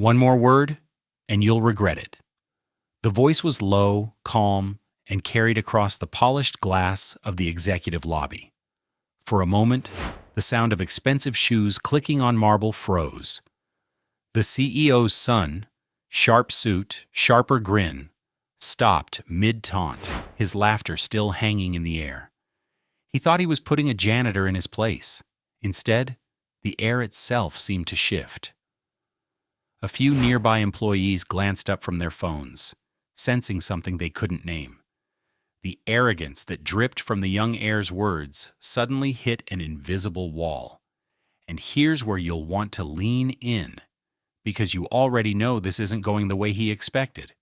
One more word, and you'll regret it. The voice was low, calm, and carried across the polished glass of the executive lobby. For a moment, the sound of expensive shoes clicking on marble froze. The CEO's son, sharp suit, sharper grin, stopped mid-taunt, his laughter still hanging in the air. He thought he was putting a janitor in his place. Instead, the air itself seemed to shift. A few nearby employees glanced up from their phones, sensing something they couldn't name. The arrogance that dripped from the young heir's words suddenly hit an invisible wall. And here's where you'll want to lean in, because you already know this isn't going the way he expected.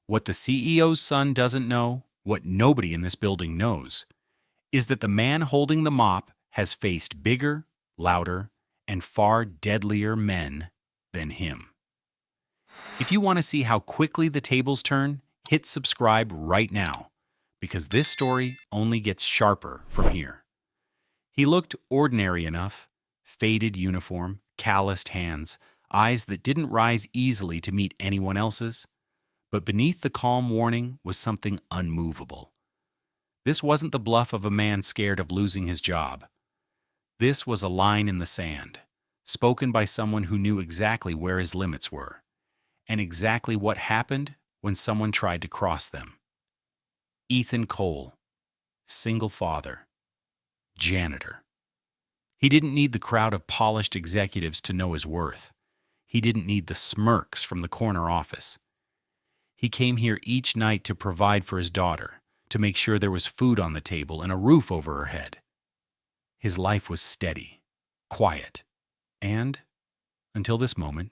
What the CEO's son doesn't know, what nobody in this building knows, is that the man holding the mop has faced bigger, louder, and far deadlier men than him. If you want to see how quickly the tables turn, hit subscribe right now, because this story only gets sharper from here. He looked ordinary enough: faded uniform, calloused hands, eyes that didn't rise easily to meet anyone else's. But beneath the calm warning was something unmovable. This wasn't the bluff of a man scared of losing his job. This was a line in the sand, spoken by someone who knew exactly where his limits were, and exactly what happened when someone tried to cross them. Ethan Cole, single father, janitor. He didn't need the crowd of polished executives to know his worth. He didn't need the smirks from the corner office. He came here each night to provide for his daughter, to make sure there was food on the table and a roof over her head. His life was steady, quiet, and, until this moment,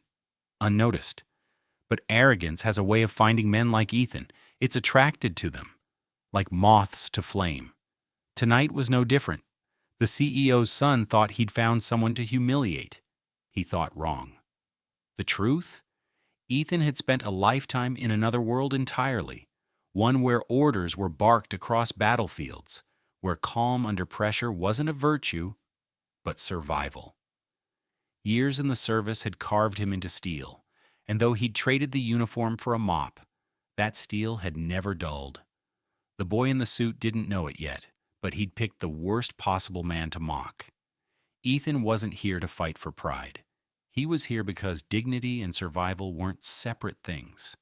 unnoticed. But arrogance has a way of finding men like Ethan. It's attracted to them, like moths to flame. Tonight was no different. The CEO's son thought he'd found someone to humiliate. He thought wrong. The truth? Ethan had spent a lifetime in another world entirely, one where orders were barked across battlefields, where calm under pressure wasn't a virtue, but survival. Years in the service had carved him into steel, and though he'd traded the uniform for a mop, that steel had never dulled. The boy in the suit didn't know it yet, but he'd picked the worst possible man to mock. Ethan wasn't here to fight for pride. He was here because dignity and survival weren't separate things.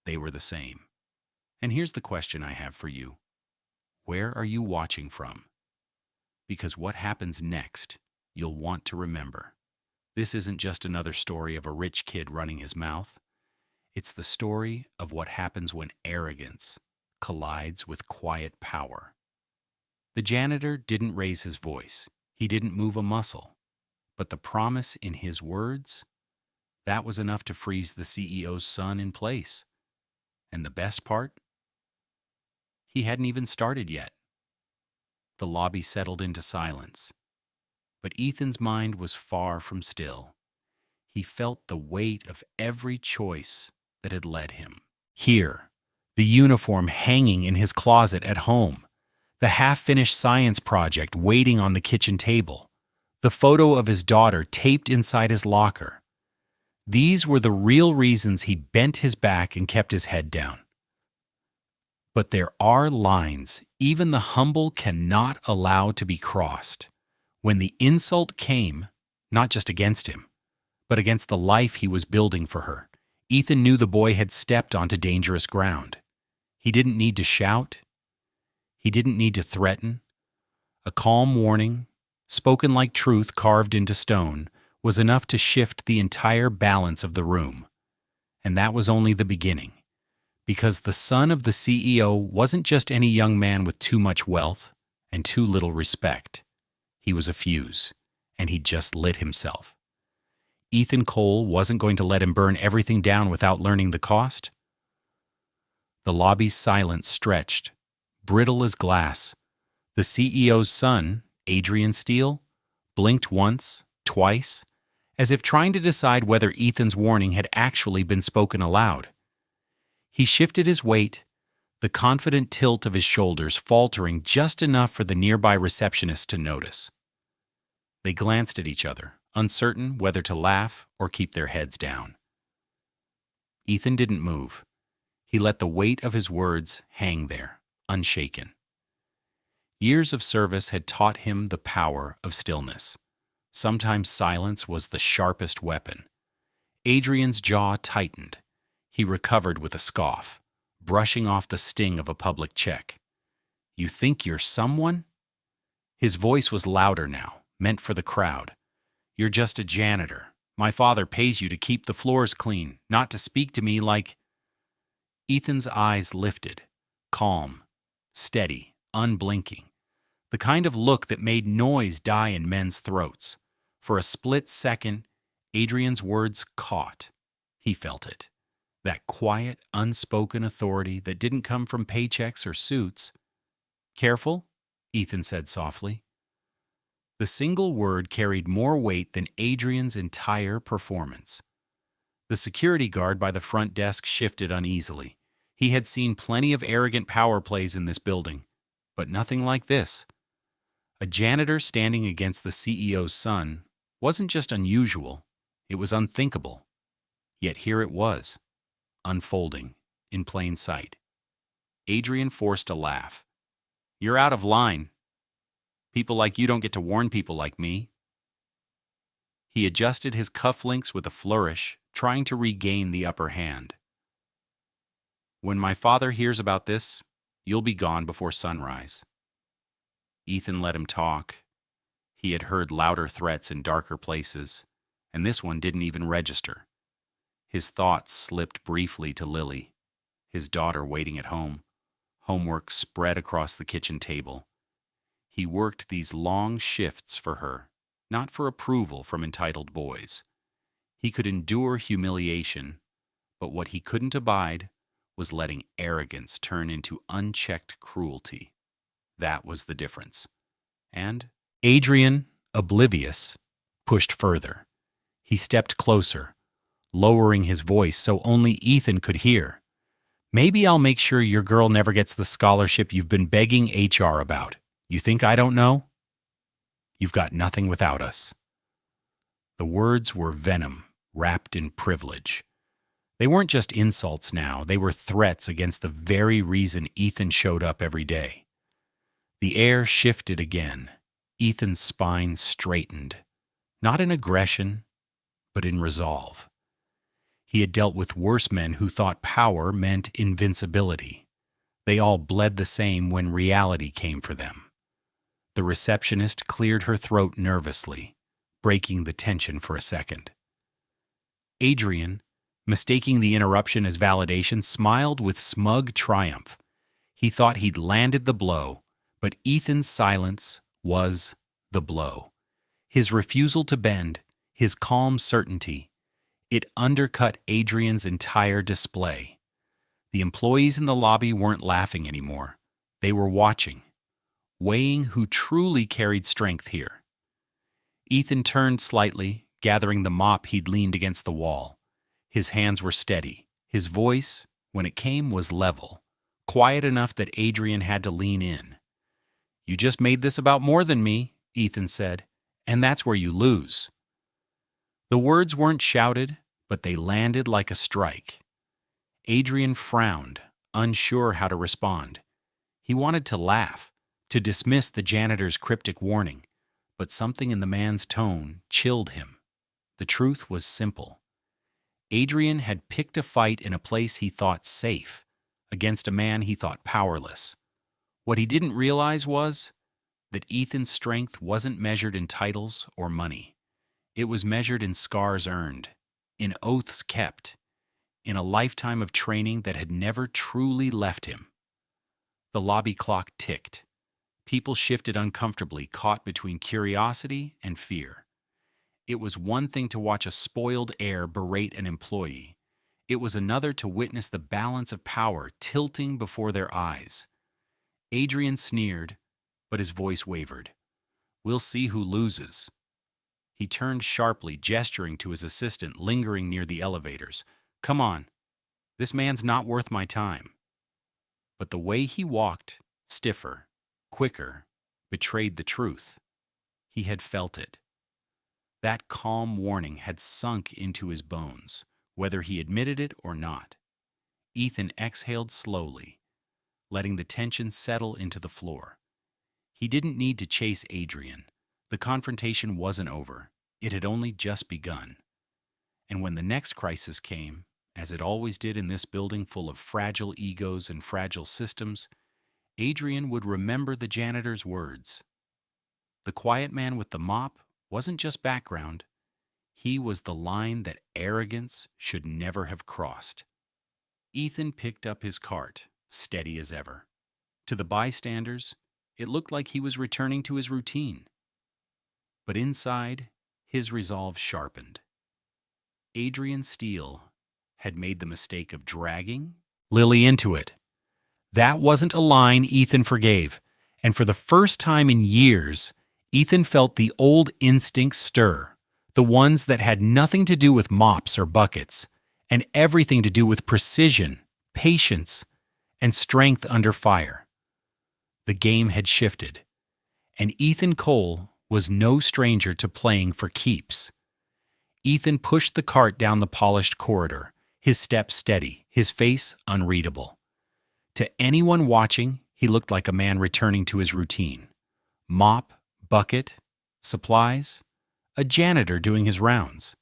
They were the same. And here's the question I have for you. Where are you watching from? Because what happens next, you'll want to remember. This isn't just another story of a rich kid running his mouth. It's the story of what happens when arrogance collides with quiet power. The janitor didn't raise his voice. He didn't move a muscle. But the promise in his words, that was enough to freeze the CEO's son in place. And the best part? He hadn't even started yet. The lobby settled into silence. But Ethan's mind was far from still. He felt the weight of every choice that had led him. Here, the uniform hanging in his closet at home, the half-finished science project waiting on the kitchen table, the photo of his daughter taped inside his locker. These were the real reasons he bent his back and kept his head down. But there are lines even the humble cannot allow to be crossed. When the insult came, not just against him, but against the life he was building for her, Ethan knew the boy had stepped onto dangerous ground. He didn't need to shout. He didn't need to threaten. A calm warning, spoken like truth carved into stone, was enough to shift the entire balance of the room. And that was only the beginning. Because the son of the CEO wasn't just any young man with too much wealth and too little respect. He was a fuse, and he'd just lit himself. Ethan Cole wasn't going to let him burn everything down without learning the cost. The lobby's silence stretched, brittle as glass. The CEO's son, Adrian Steele, blinked once, twice, as if trying to decide whether Ethan's warning had actually been spoken aloud. He shifted his weight, the confident tilt of his shoulders faltering just enough for the nearby receptionist to notice. They glanced at each other, uncertain whether to laugh or keep their heads down. Ethan didn't move. He let the weight of his words hang there, unshaken. Years of service had taught him the power of stillness. Sometimes silence was the sharpest weapon. Adrian's jaw tightened. He recovered with a scoff, brushing off the sting of a public check. "You think you're someone?" His voice was louder now, meant for the crowd. "You're just a janitor. My father pays you to keep the floors clean, not to speak to me like—" Ethan's eyes lifted, calm, steady, unblinking. The kind of look that made noise die in men's throats. For a split second, Adrian's words caught. He felt it. That quiet, unspoken authority that didn't come from paychecks or suits. "Careful," Ethan said softly. The single word carried more weight than Adrian's entire performance. The security guard by the front desk shifted uneasily. He had seen plenty of arrogant power plays in this building, but nothing like this. A janitor standing against the CEO's son wasn't just unusual, it was unthinkable. Yet here it was, unfolding, in plain sight. Adrian forced a laugh. "You're out of line. People like you don't get to warn people like me." He adjusted his cufflinks with a flourish, trying to regain the upper hand. "When my father hears about this, you'll be gone before sunrise." Ethan let him talk. He had heard louder threats in darker places, and this one didn't even register. His thoughts slipped briefly to Lily, his daughter waiting at home, homework spread across the kitchen table. He worked these long shifts for her, not for approval from entitled boys. He could endure humiliation, but what he couldn't abide was letting arrogance turn into unchecked cruelty. That was the difference. And Adrian, oblivious, pushed further. He stepped closer, lowering his voice so only Ethan could hear. "Maybe I'll make sure your girl never gets the scholarship you've been begging HR about. You think I don't know? You've got nothing without us." The words were venom, wrapped in privilege. They weren't just insults now, they were threats against the very reason Ethan showed up every day. The air shifted again. Ethan's spine straightened, not in aggression, but in resolve. He had dealt with worse men who thought power meant invincibility. They all bled the same when reality came for them. The receptionist cleared her throat nervously, breaking the tension for a second. Adrian, mistaking the interruption as validation, smiled with smug triumph. He thought he'd landed the blow, but Ethan's silence was the blow. His refusal to bend, his calm certainty, it undercut Adrian's entire display. The employees in the lobby weren't laughing anymore. They were watching, weighing who truly carried strength here. Ethan turned slightly, gathering the mop he'd leaned against the wall. His hands were steady. His voice, when it came, was level, quiet enough that Adrian had to lean in. "You just made this about more than me," Ethan said, "and that's where you lose." The words weren't shouted, but they landed like a strike. Adrian frowned, unsure how to respond. He wanted to laugh, to dismiss the janitor's cryptic warning, but something in the man's tone chilled him. The truth was simple. Adrian had picked a fight in a place he thought safe, against a man he thought powerless. What he didn't realize was that Ethan's strength wasn't measured in titles or money. It was measured in scars earned, in oaths kept, in a lifetime of training that had never truly left him. The lobby clock ticked. People shifted uncomfortably, caught between curiosity and fear. It was one thing to watch a spoiled heir berate an employee. It was another to witness the balance of power tilting before their eyes. Adrian sneered, but his voice wavered. "We'll see who loses." He turned sharply, gesturing to his assistant lingering near the elevators. "Come on. This man's not worth my time." But the way he walked, stiffer, quicker, betrayed the truth. He had felt it. That calm warning had sunk into his bones. whether he admitted it or not. Ethan exhaled slowly, letting the tension settle into the floor. He didn't need to chase Adrian. The confrontation wasn't over. It had only just begun. And when the next crisis came, as it always did in this building full of fragile egos and fragile systems, Adrian would remember the janitor's words. The quiet man with the mop wasn't just background. He was the line that arrogance should never have crossed. Ethan picked up his cart, steady as ever. To the bystanders, it looked like he was returning to his routine. But inside, his resolve sharpened. Adrian Steele had made the mistake of dragging Lily into it. That wasn't a line Ethan forgave, and for the first time in years, Ethan felt the old instincts stir, the ones that had nothing to do with mops or buckets, and everything to do with precision, patience, and strength under fire. The game had shifted, and Ethan Cole was no stranger to playing for keeps. Ethan pushed the cart down the polished corridor, his step steady, his face unreadable. To anyone watching, he looked like a man returning to his routine. Mop, bucket, supplies, a janitor doing his rounds.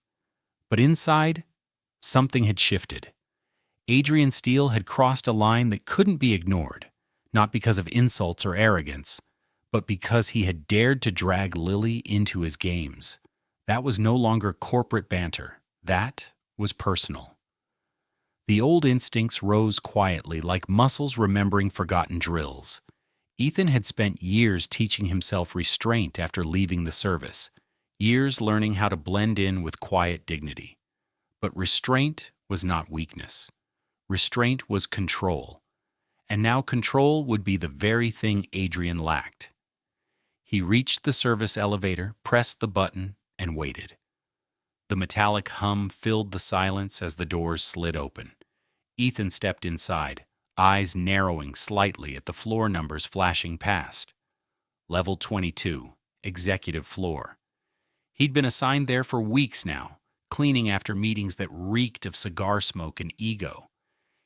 But inside, something had shifted. Adrian Steele had crossed a line that couldn't be ignored, not because of insults or arrogance, but because he had dared to drag Lily into his games. That was no longer corporate banter. That was personal. The old instincts rose quietly, like muscles remembering forgotten drills. Ethan had spent years teaching himself restraint after leaving the service, years learning how to blend in with quiet dignity. But restraint was not weakness. Restraint was control. And now control would be the very thing Adrian lacked. He reached the service elevator, pressed the button, and waited. The metallic hum filled the silence as the doors slid open. Ethan stepped inside, eyes narrowing slightly at the floor numbers flashing past. Level 22, executive floor. He'd been assigned there for weeks now, cleaning after meetings that reeked of cigar smoke and ego.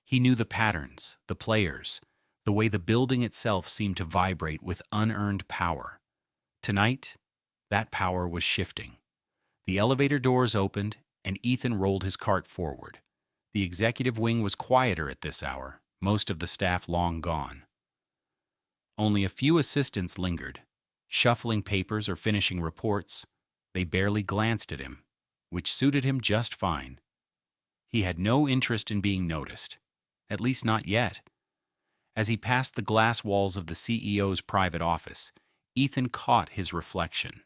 He knew the patterns, the players, the way the building itself seemed to vibrate with unearned power. Tonight, that power was shifting. The elevator doors opened, and Ethan rolled his cart forward. The executive wing was quieter at this hour, most of the staff long gone. Only a few assistants lingered, shuffling papers or finishing reports. They barely glanced at him, which suited him just fine. He had no interest in being noticed, at least not yet. As he passed the glass walls of the CEO's private office, Ethan caught his reflection.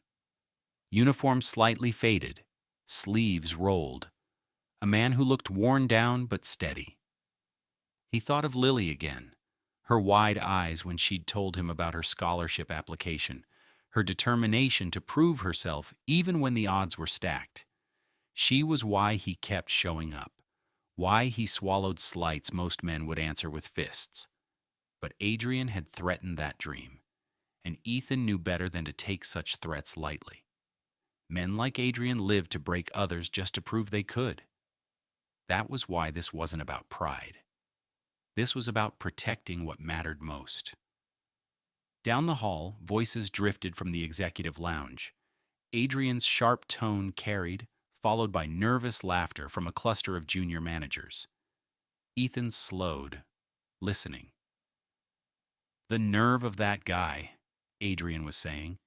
Uniform slightly faded, sleeves rolled. A man who looked worn down but steady. He thought of Lily again, her wide eyes when she'd told him about her scholarship application, her determination to prove herself even when the odds were stacked. She was why he kept showing up, why he swallowed slights most men would answer with fists. But Adrian had threatened that dream, and Ethan knew better than to take such threats lightly. Men like Adrian lived to break others just to prove they could. That was why this wasn't about pride. This was about protecting what mattered most. Down the hall, voices drifted from the executive lounge. Adrian's sharp tone carried, followed by nervous laughter from a cluster of junior managers. Ethan slowed, listening. "The nerve of that guy," Adrian was saying.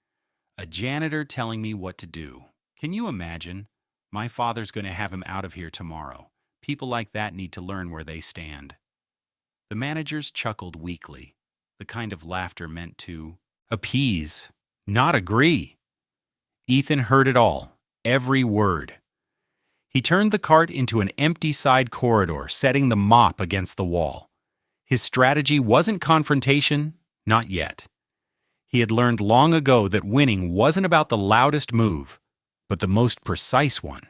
"A janitor telling me what to do. Can you imagine? My father's going to have him out of here tomorrow. People like that need to learn where they stand." The managers chuckled weakly, the kind of laughter meant to appease, not agree. Ethan heard it all, every word. He turned the cart into an empty side corridor, setting the mop against the wall. His strategy wasn't confrontation, not yet. He had learned long ago that winning wasn't about the loudest move, but the most precise one.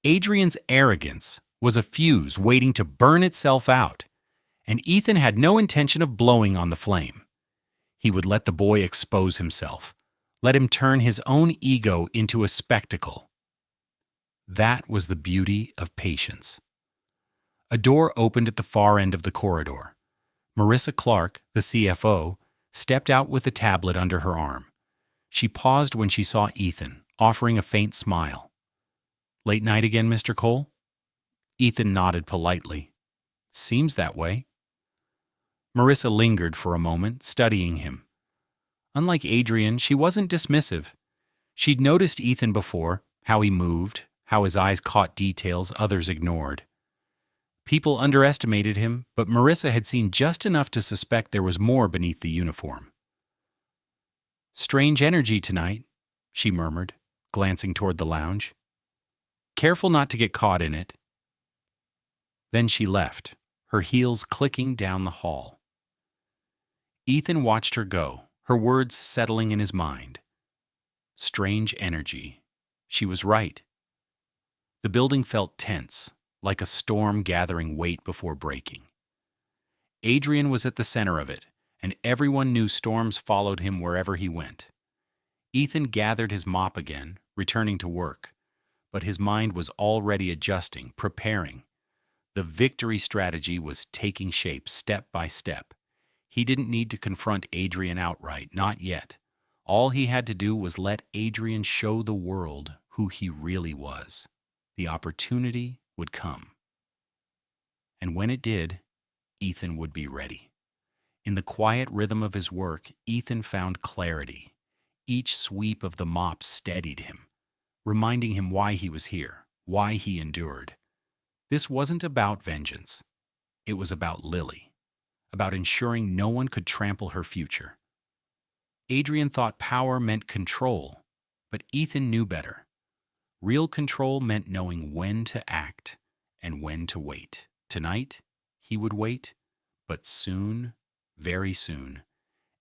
Adrian's arrogance was a fuse waiting to burn itself out, and Ethan had no intention of blowing on the flame. He would let the boy expose himself, let him turn his own ego into a spectacle. That was the beauty of patience. A door opened at the far end of the corridor. Marissa Clark, the CFO, stepped out with a tablet under her arm. She paused when she saw Ethan, offering a faint smile. "Late night again, Mr. Cole?" Ethan nodded politely. "Seems that way." Marissa lingered for a moment, studying him. Unlike Adrian, she wasn't dismissive. She'd noticed Ethan before, how he moved, how his eyes caught details others ignored. People underestimated him, but Marissa had seen just enough to suspect there was more beneath the uniform. "Strange energy tonight," she murmured, glancing toward the lounge. "Careful not to get caught in it." Then she left, her heels clicking down the hall. Ethan watched her go, her words settling in his mind. Strange energy. She was right. The building felt tense, like a storm gathering weight before breaking. Adrian was at the center of it, and everyone knew storms followed him wherever he went. Ethan gathered his mop again, returning to work, but his mind was already adjusting, preparing. The victory strategy was taking shape step by step. He didn't need to confront Adrian outright, not yet. All he had to do was let Adrian show the world who he really was. The opportunity would come. And when it did, Ethan would be ready. In the quiet rhythm of his work, Ethan found clarity. Each sweep of the mop steadied him, reminding him why he was here, why he endured. This wasn't about vengeance. It was about Lily, about ensuring no one could trample her future. Adrian thought power meant control, but Ethan knew better. Real control meant knowing when to act and when to wait. Tonight, he would wait, but soon, very soon,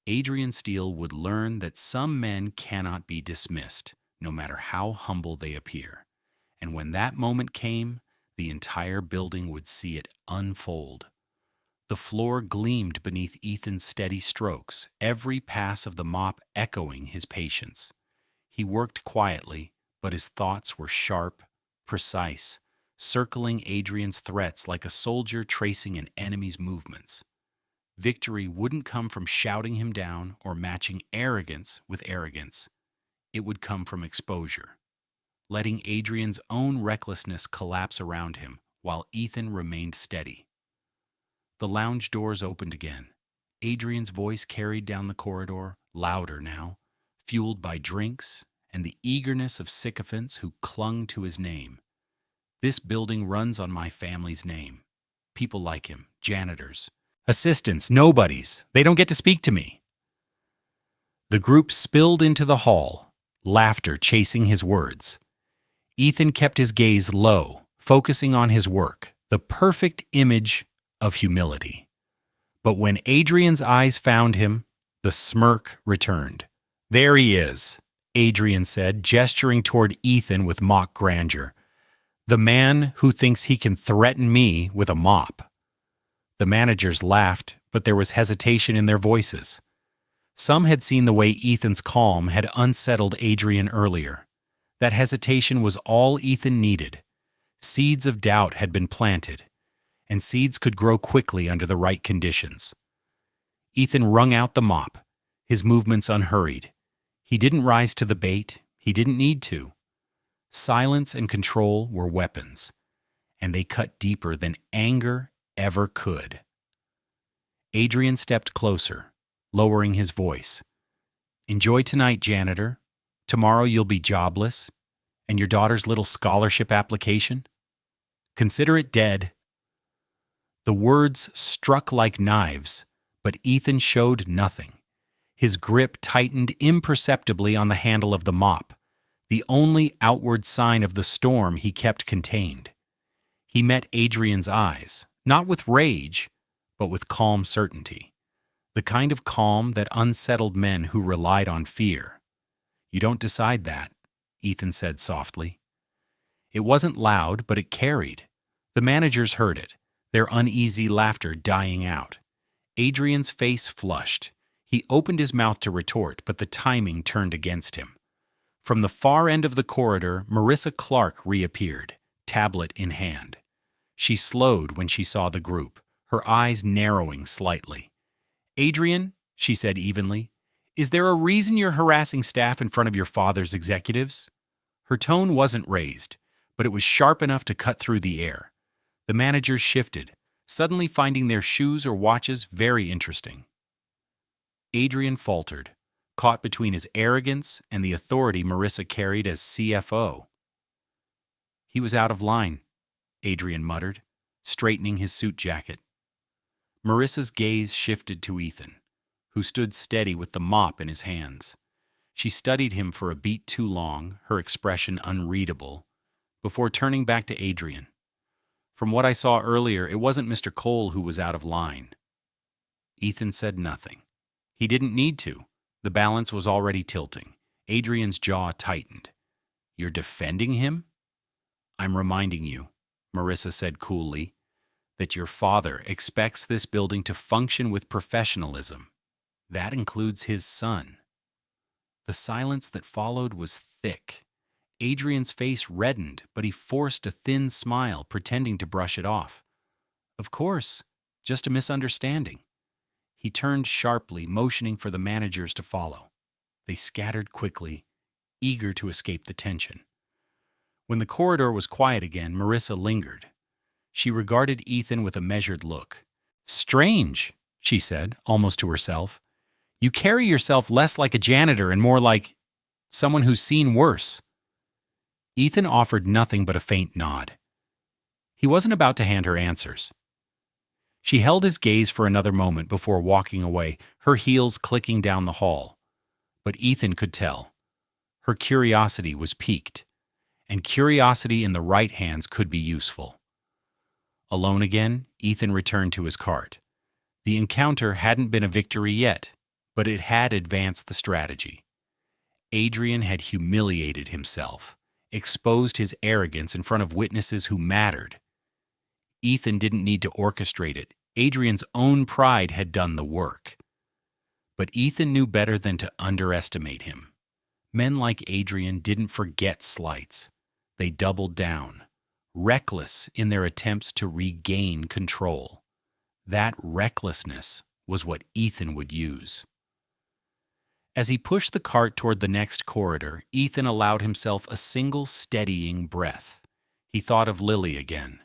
Adrian Steele would learn that some men cannot be dismissed, no matter how humble they appear. And when that moment came, the entire building would see it unfold. The floor gleamed beneath Ethan's steady strokes, every pass of the mop echoing his patience. He worked quietly, but his thoughts were sharp, precise, circling Adrian's threats like a soldier tracing an enemy's movements. Victory wouldn't come from shouting him down or matching arrogance with arrogance. It would come from exposure, letting Adrian's own recklessness collapse around him while Ethan remained steady. The lounge doors opened again. Adrian's voice carried down the corridor, louder now, fueled by drinks and the eagerness of sycophants who clung to his name. "This building runs on my family's name. People like him, janitors, assistants, nobodies. They don't get to speak to me." The group spilled into the hall, laughter chasing his words. Ethan kept his gaze low, focusing on his work, the perfect image of humility. But when Adrian's eyes found him, the smirk returned. "There he is," Adrian said, gesturing toward Ethan with mock grandeur. "The man who thinks he can threaten me with a mop." The managers laughed, but there was hesitation in their voices. Some had seen the way Ethan's calm had unsettled Adrian earlier. That hesitation was all Ethan needed. Seeds of doubt had been planted, and seeds could grow quickly under the right conditions. Ethan wrung out the mop, his movements unhurried. He didn't rise to the bait. He didn't need to. Silence and control were weapons, and they cut deeper than anger ever could. Adrian stepped closer, lowering his voice. "Enjoy tonight, janitor. Tomorrow you'll be jobless. And your daughter's little scholarship application? Consider it dead." The words struck like knives, but Ethan showed nothing. His grip tightened imperceptibly on the handle of the mop, the only outward sign of the storm he kept contained. He met Adrian's eyes, not with rage, but with calm certainty, the kind of calm that unsettled men who relied on fear. "You don't decide that," Ethan said softly. It wasn't loud, but it carried. The managers heard it, their uneasy laughter dying out. Adrian's face flushed. He opened his mouth to retort, but the timing turned against him. From the far end of the corridor, Marissa Clark reappeared, tablet in hand. She slowed when she saw the group, her eyes narrowing slightly. "Adrian," she said evenly, "is there a reason you're harassing staff in front of your father's executives?" Her tone wasn't raised, but it was sharp enough to cut through the air. The managers shifted, suddenly finding their shoes or watches very interesting. Adrian faltered, caught between his arrogance and the authority Marissa carried as CFO. "He was out of line," Adrian muttered, straightening his suit jacket. Marissa's gaze shifted to Ethan, who stood steady with the mop in his hands. She studied him for a beat too long, her expression unreadable, before turning back to Adrian. "From what I saw earlier, it wasn't Mr. Cole who was out of line." Ethan said nothing. He didn't need to. The balance was already tilting. Adrian's jaw tightened. "You're defending him?" "I'm reminding you," Marissa said coolly, "that your father expects this building to function with professionalism. That includes his son." The silence that followed was thick. Adrian's face reddened, but he forced a thin smile, pretending to brush it off. "Of course, just a misunderstanding." He turned sharply, motioning for the managers to follow. They scattered quickly, eager to escape the tension. When the corridor was quiet again, Marissa lingered. She regarded Ethan with a measured look. "Strange," she said, almost to herself. "You carry yourself less like a janitor and more like someone who's seen worse." Ethan offered nothing but a faint nod. He wasn't about to hand her answers. She held his gaze for another moment before walking away, her heels clicking down the hall. But Ethan could tell. Her curiosity was piqued, and curiosity in the right hands could be useful. Alone again, Ethan returned to his cart. The encounter hadn't been a victory yet, but it had advanced the strategy. Adrian had humiliated himself, exposed his arrogance in front of witnesses who mattered. Ethan didn't need to orchestrate it. Adrian's own pride had done the work. But Ethan knew better than to underestimate him. Men like Adrian didn't forget slights. They doubled down, reckless in their attempts to regain control. That recklessness was what Ethan would use. As he pushed the cart toward the next corridor, Ethan allowed himself a single steadying breath. He thought of Lily again,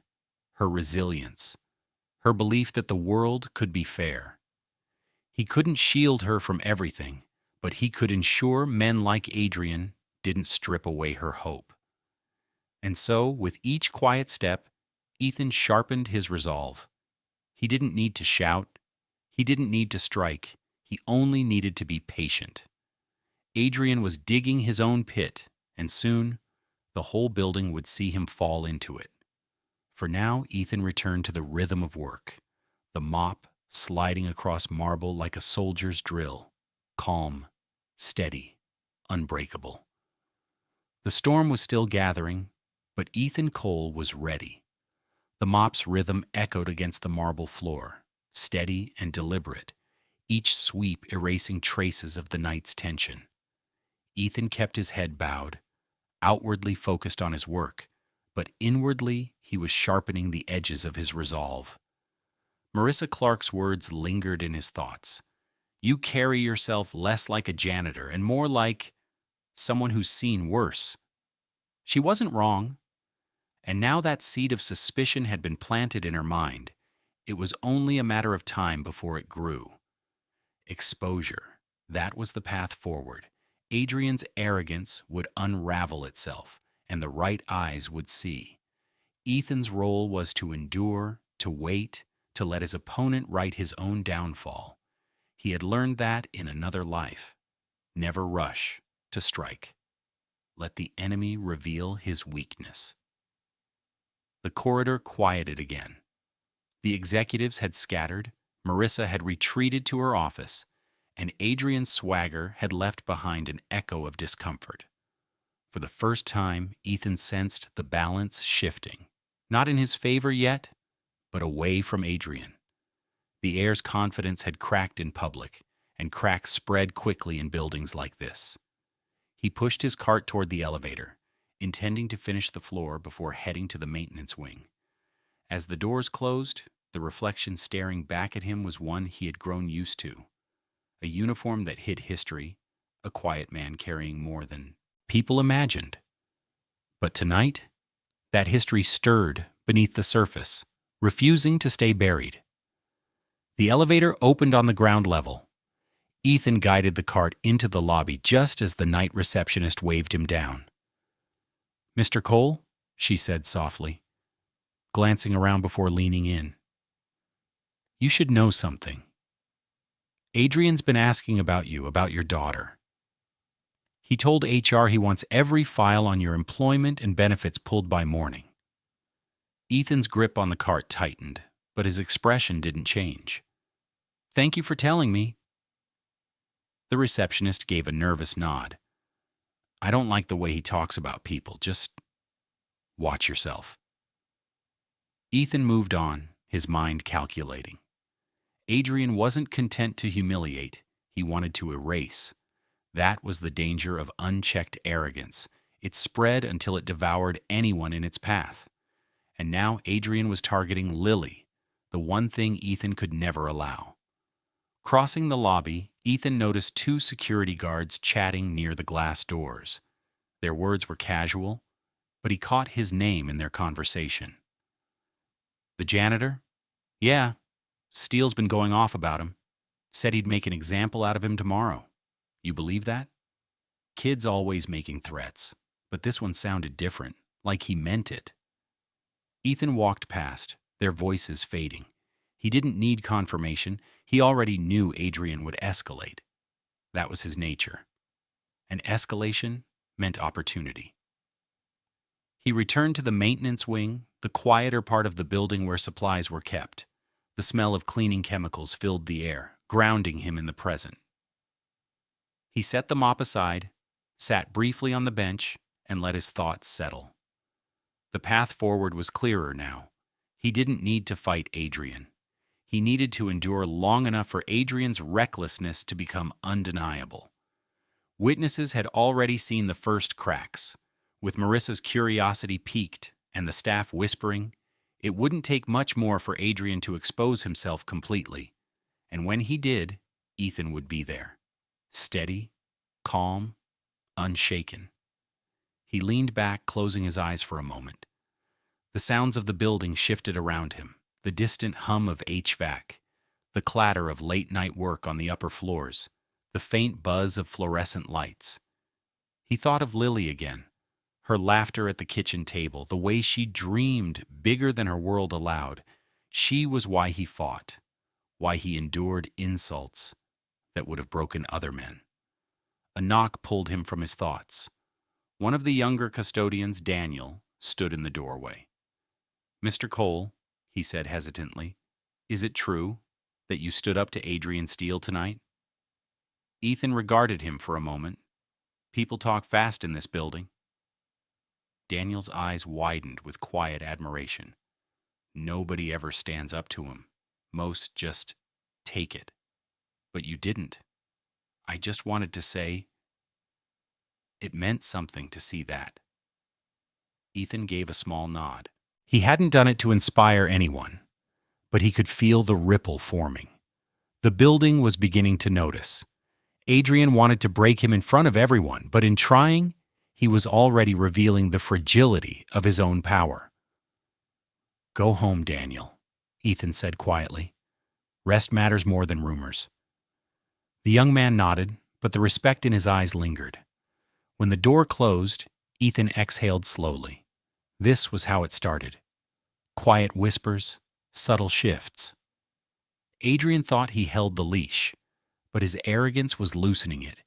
her resilience, her belief that the world could be fair. He couldn't shield her from everything, but he could ensure men like Adrian didn't strip away her hope. And so, with each quiet step, Ethan sharpened his resolve. He didn't need to shout. He didn't need to strike. He only needed to be patient. Adrian was digging his own pit, and soon the whole building would see him fall into it. For now, Ethan returned to the rhythm of work, the mop sliding across marble like a soldier's drill, calm, steady, unbreakable. The storm was still gathering, but Ethan Cole was ready. The mop's rhythm echoed against the marble floor, steady and deliberate, each sweep erasing traces of the night's tension. Ethan kept his head bowed, outwardly focused on his work, but inwardly he was sharpening the edges of his resolve. Marissa Clark's words lingered in his thoughts. "You carry yourself less like a janitor and more like someone who's seen worse." She wasn't wrong. And now that seed of suspicion had been planted in her mind. It was only a matter of time before it grew. Exposure. That was the path forward. Adrian's arrogance would unravel itself, and the right eyes would see. Ethan's role was to endure, to wait, to let his opponent write his own downfall. He had learned that in another life. Never rush to strike. Let the enemy reveal his weakness. The corridor quieted again. The executives had scattered, Marissa had retreated to her office, and Adrian's swagger had left behind an echo of discomfort. For the first time, Ethan sensed the balance shifting, not in his favor yet, but away from Adrian. The heir's confidence had cracked in public, and cracks spread quickly in buildings like this. He pushed his cart toward the elevator, intending to finish the floor before heading to the maintenance wing. As the doors closed, the reflection staring back at him was one he had grown used to. A uniform that hid history, a quiet man carrying more than people imagined. But tonight, that history stirred beneath the surface, refusing to stay buried. The elevator opened on the ground level. Ethan guided the cart into the lobby just as the night receptionist waved him down. "Mr. Cole?" she said softly, glancing around before leaning in. "You should know something. Adrian's been asking about you, about your daughter. He told HR he wants every file on your employment and benefits pulled by morning." Ethan's grip on the cart tightened, but his expression didn't change. "Thank you for telling me." The receptionist gave a nervous nod. "I don't like the way he talks about people. Just watch yourself." Ethan moved on, his mind calculating. Adrian wasn't content to humiliate. He wanted to erase. That was the danger of unchecked arrogance. It spread until it devoured anyone in its path. And now Adrian was targeting Lily, the one thing Ethan could never allow. Crossing the lobby, Ethan noticed two security guards chatting near the glass doors. Their words were casual, but he caught his name in their conversation. "The janitor? Yeah, Steele's been going off about him. Said he'd make an example out of him tomorrow. You believe that?" Kid's always making threats, but this one sounded different, like he meant it. Ethan walked past, their voices fading. He didn't need confirmation. He already knew Adrian would escalate. That was his nature. And escalation meant opportunity. He returned to the maintenance wing, the quieter part of the building where supplies were kept. The smell of cleaning chemicals filled the air, grounding him in the present. He set the mop aside, sat briefly on the bench, and let his thoughts settle. The path forward was clearer now. He didn't need to fight Adrian. He needed to endure long enough for Adrian's recklessness to become undeniable. Witnesses had already seen the first cracks. With Marissa's curiosity piqued and the staff whispering, it wouldn't take much more for Adrian to expose himself completely. And when he did, Ethan would be there. Steady, calm, unshaken. He leaned back, closing his eyes for a moment. The sounds of the building shifted around him, the distant hum of HVAC, the clatter of late-night work on the upper floors, the faint buzz of fluorescent lights. He thought of Lily again, her laughter at the kitchen table, the way she dreamed bigger than her world allowed. She was why he fought, why he endured insults that would have broken other men. A knock pulled him from his thoughts. One of the younger custodians, Daniel, stood in the doorway. "Mr. Cole," he said hesitantly, "is it true that you stood up to Adrian Steele tonight?" Ethan regarded him for a moment. People talk fast in this building. Daniel's eyes widened with quiet admiration. Nobody ever stands up to him. Most just take it. But you didn't. I just wanted to say, it meant something to see that. Ethan gave a small nod. He hadn't done it to inspire anyone, but he could feel the ripple forming. The building was beginning to notice. Adrian wanted to break him in front of everyone, but in trying, he was already revealing the fragility of his own power. "Go home, Daniel," Ethan said quietly. "Rest matters more than rumors." The young man nodded, but the respect in his eyes lingered. When the door closed, Ethan exhaled slowly. This was how it started. Quiet whispers, subtle shifts. Adrian thought he held the leash, but his arrogance was loosening it,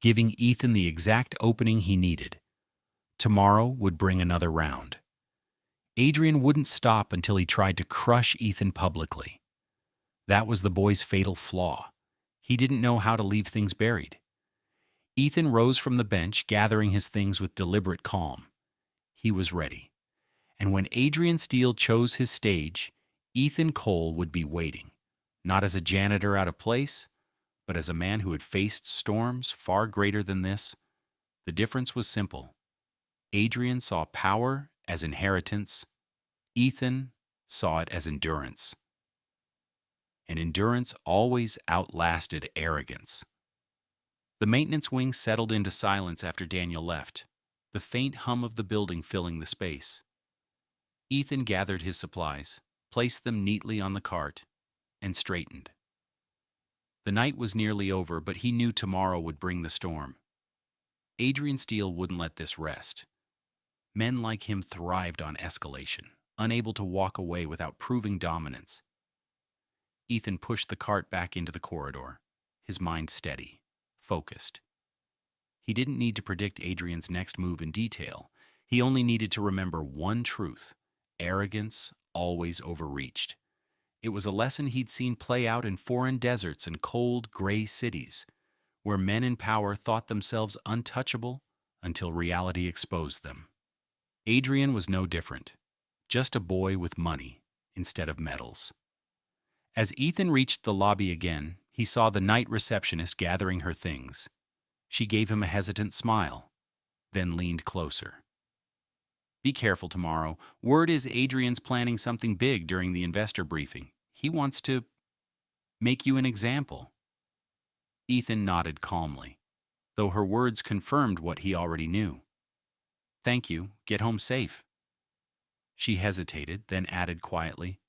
giving Ethan the exact opening he needed. Tomorrow would bring another round. Adrian wouldn't stop until he tried to crush Ethan publicly. That was the boy's fatal flaw. He didn't know how to leave things buried. Ethan rose from the bench, gathering his things with deliberate calm. He was ready. And when Adrian Steele chose his stage, Ethan Cole would be waiting, not as a janitor out of place, but as a man who had faced storms far greater than this. The difference was simple. Adrian saw power as inheritance. Ethan saw it as endurance. And endurance always outlasted arrogance. The maintenance wing settled into silence after Daniel left, the faint hum of the building filling the space. Ethan gathered his supplies, placed them neatly on the cart, and straightened. The night was nearly over, but he knew tomorrow would bring the storm. Adrian Steele wouldn't let this rest. Men like him thrived on escalation, unable to walk away without proving dominance. Ethan pushed the cart back into the corridor, his mind steady, focused. He didn't need to predict Adrian's next move in detail. He only needed to remember one truth: arrogance always overreached. It was a lesson he'd seen play out in foreign deserts and cold, gray cities, where men in power thought themselves untouchable until reality exposed them. Adrian was no different, just a boy with money instead of medals. As Ethan reached the lobby again, he saw the night receptionist gathering her things. She gave him a hesitant smile, then leaned closer. "Be careful tomorrow. Word is Adrian's planning something big during the investor briefing. He wants to make you an example." Ethan nodded calmly, though her words confirmed what he already knew. "Thank you. Get home safe." She hesitated, then added quietly,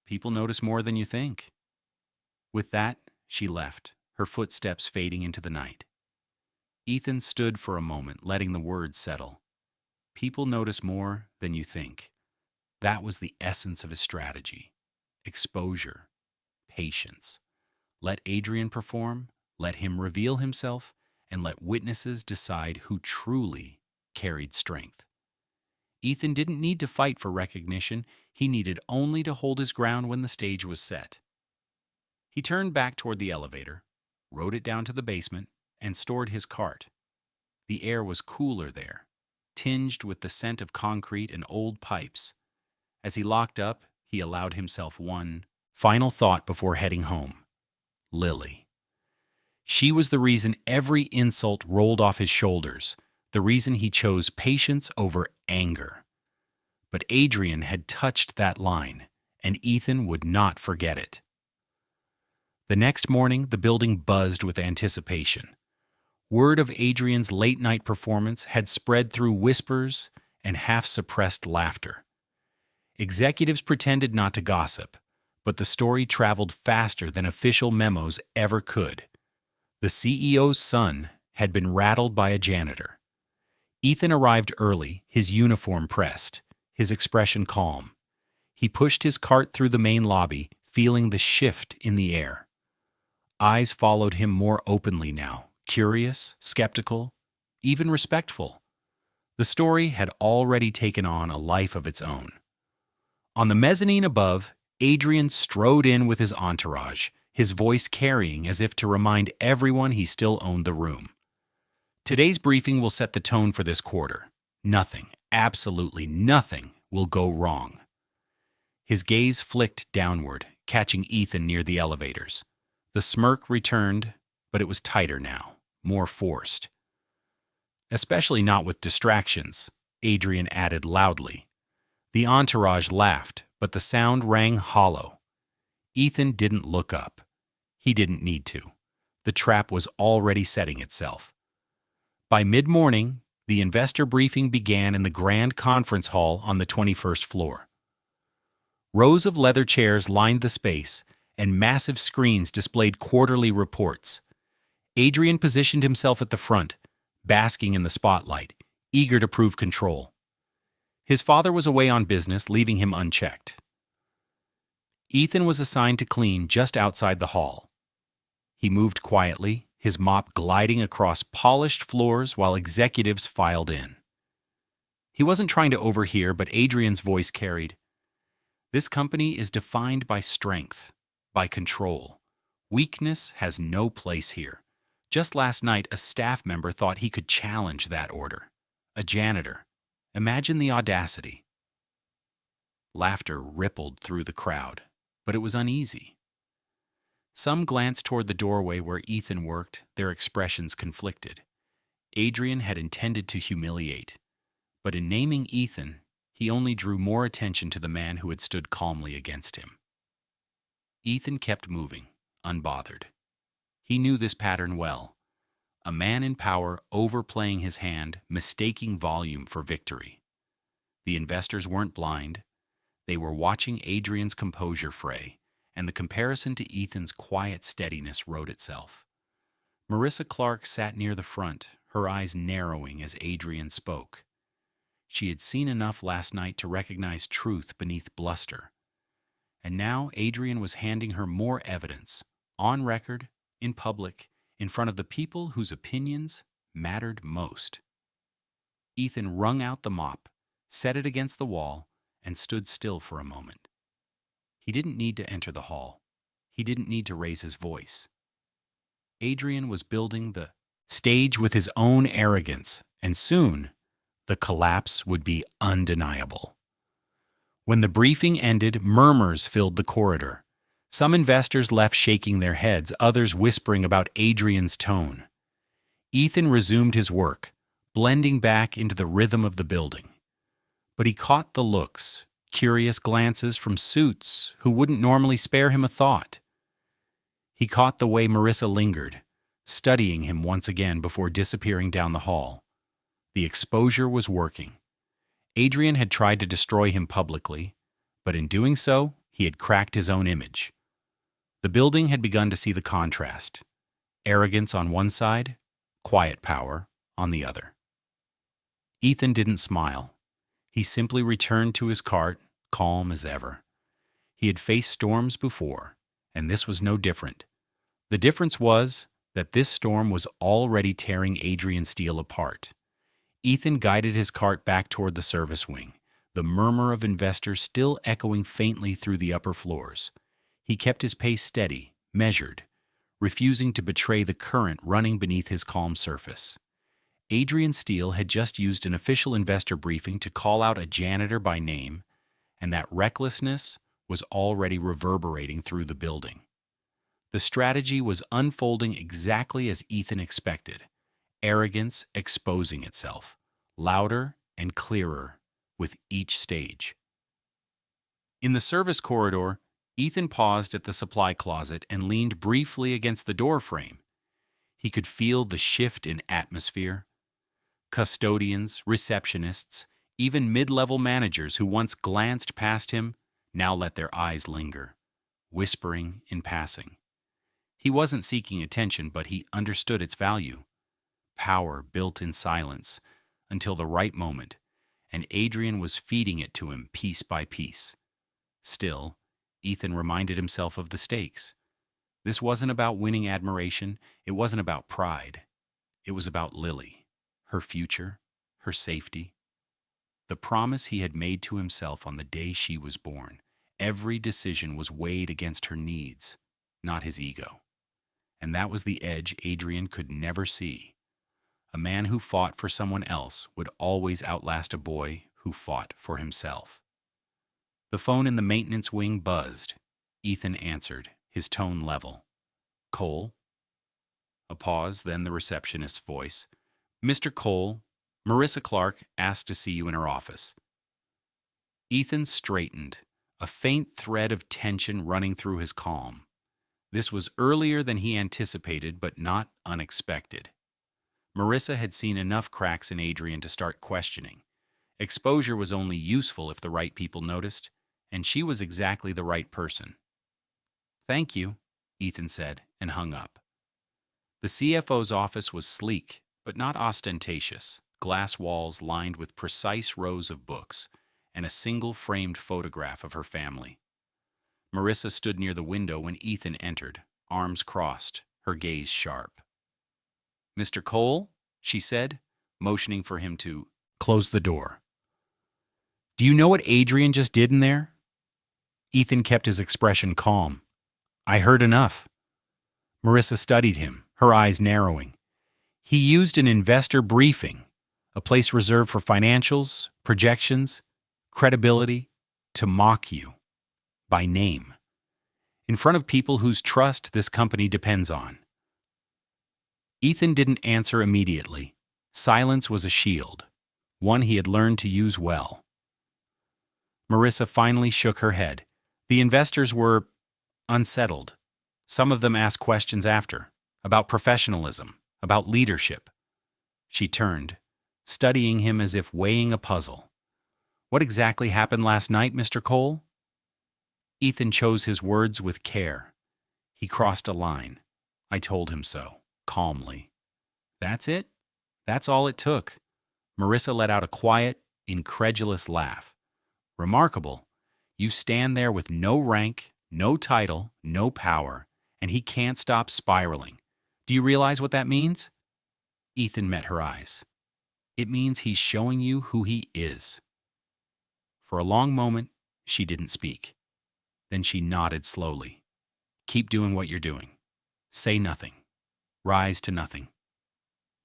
"People notice more than you think." With that, she left, her footsteps fading into the night. Ethan stood for a moment, letting the words settle. People notice more than you think. That was the essence of his strategy. Exposure, patience. Let Adrian perform, let him reveal himself, and let witnesses decide who truly carried strength. Ethan didn't need to fight for recognition. He needed only to hold his ground when the stage was set. He turned back toward the elevator, rode it down to the basement, and stored his cart. The air was cooler there, tinged with the scent of concrete and old pipes. As he locked up, he allowed himself one final thought before heading home: Lily. She was the reason every insult rolled off his shoulders, the reason he chose patience over anger. But Adrian had touched that line, and Ethan would not forget it. The next morning, the building buzzed with anticipation. Word of Adrian's late-night performance had spread through whispers and half-suppressed laughter. Executives pretended not to gossip, but the story traveled faster than official memos ever could. The CEO's son had been rattled by a janitor. Ethan arrived early, his uniform pressed, his expression calm. He pushed his cart through the main lobby, feeling the shift in the air. Eyes followed him more openly now, curious, skeptical, even respectful. The story had already taken on a life of its own. On the mezzanine above, Adrian strode in with his entourage, his voice carrying as if to remind everyone he still owned the room. "Today's briefing will set the tone for this quarter. Nothing, absolutely nothing, will go wrong." His gaze flicked downward, catching Ethan near the elevators. The smirk returned, but it was tighter now, more forced. "Especially not with distractions," Adrian added loudly. The entourage laughed, but the sound rang hollow. Ethan didn't look up. He didn't need to. The trap was already setting itself. By mid-morning, the investor briefing began in the grand conference hall on the 21st floor. Rows of leather chairs lined the space, and massive screens displayed quarterly reports. Adrian positioned himself at the front, basking in the spotlight, eager to prove control. His father was away on business, leaving him unchecked. Ethan was assigned to clean just outside the hall. He moved quietly, his mop gliding across polished floors while executives filed in. He wasn't trying to overhear, but Adrian's voice carried, "This company is defined by strength, by control. Weakness has no place here. Just last night, a staff member thought he could challenge that order. A janitor. Imagine the audacity." Laughter rippled through the crowd, but it was uneasy. Some glanced toward the doorway where Ethan worked, their expressions conflicted. Adrian had intended to humiliate, but in naming Ethan, he only drew more attention to the man who had stood calmly against him. Ethan kept moving, unbothered. He knew this pattern well. A man in power overplaying his hand, mistaking volume for victory. The investors weren't blind. They were watching Adrian's composure fray, and the comparison to Ethan's quiet steadiness wrote itself. Marissa Clark sat near the front, her eyes narrowing as Adrian spoke. She had seen enough last night to recognize truth beneath bluster. And now Adrian was handing her more evidence, on record, in public, in front of the people whose opinions mattered most. Ethan wrung out the mop, set it against the wall, and stood still for a moment. He didn't need to enter the hall. He didn't need to raise his voice. Adrian was building the stage with his own arrogance, and soon the collapse would be undeniable. When the briefing ended, murmurs filled the corridor. Some investors left shaking their heads, others whispering about Adrian's tone. Ethan resumed his work, blending back into the rhythm of the building. But he caught the looks, curious glances from suits who wouldn't normally spare him a thought. He caught the way Marissa lingered, studying him once again before disappearing down the hall. The exposure was working. Adrian had tried to destroy him publicly, but in doing so, he had cracked his own image. The building had begun to see the contrast. Arrogance on one side, quiet power on the other. Ethan didn't smile. He simply returned to his cart, calm as ever. He had faced storms before, and this was no different. The difference was that this storm was already tearing Adrian Steele apart. Ethan guided his cart back toward the service wing, the murmur of investors still echoing faintly through the upper floors. He kept his pace steady, measured, refusing to betray the current running beneath his calm surface. Adrian Steele had just used an official investor briefing to call out a janitor by name, and that recklessness was already reverberating through the building. The strategy was unfolding exactly as Ethan expected, arrogance exposing itself, louder and clearer with each stage. In the service corridor, Ethan paused at the supply closet and leaned briefly against the door frame. He could feel the shift in atmosphere. Custodians, receptionists, even mid-level managers who once glanced past him now let their eyes linger, whispering in passing. He wasn't seeking attention, but he understood its value. Power built in silence until the right moment, and Adrian was feeding it to him piece by piece. Still, Ethan reminded himself of the stakes. This wasn't about winning admiration. It wasn't about pride. It was about Lily, her future, her safety. The promise he had made to himself on the day she was born. Every decision was weighed against her needs, not his ego. And that was the edge Adrian could never see. A man who fought for someone else would always outlast a boy who fought for himself. The phone in the maintenance wing buzzed. Ethan answered, his tone level. "Cole?" A pause, then the receptionist's voice. "Mr. Cole, Marissa Clark asked to see you in her office." Ethan straightened, a faint thread of tension running through his calm. This was earlier than he anticipated, but not unexpected. Marissa had seen enough cracks in Adrian to start questioning. Exposure was only useful if the right people noticed, and she was exactly the right person. "Thank you," Ethan said, and hung up. The CFO's office was sleek, but not ostentatious. Glass walls lined with precise rows of books, and a single framed photograph of her family. Marissa stood near the window when Ethan entered, arms crossed, her gaze sharp. "Mr. Cole?" she said, motioning for him to close the door. "Do you know what Adrian just did in there?" Ethan kept his expression calm. "I heard enough." Marissa studied him, her eyes narrowing. "He used an investor briefing, a place reserved for financials, projections, credibility, to mock you, by name, in front of people whose trust this company depends on." Ethan didn't answer immediately. Silence was a shield, one he had learned to use well. Marissa finally shook her head. The investors were unsettled. Some of them asked questions after, about professionalism, about leadership. She turned, studying him as if weighing a puzzle. What exactly happened last night, Mr. Cole? Ethan chose his words with care. He crossed a line. I told him so, calmly. That's it? That's all it took. Marissa let out a quiet, incredulous laugh. Remarkable. You stand there with no rank, no title, no power, and he can't stop spiraling. Do you realize what that means? Ethan met her eyes. It means he's showing you who he is. For a long moment, she didn't speak. Then she nodded slowly. Keep doing what you're doing. Say nothing. Rise to nothing.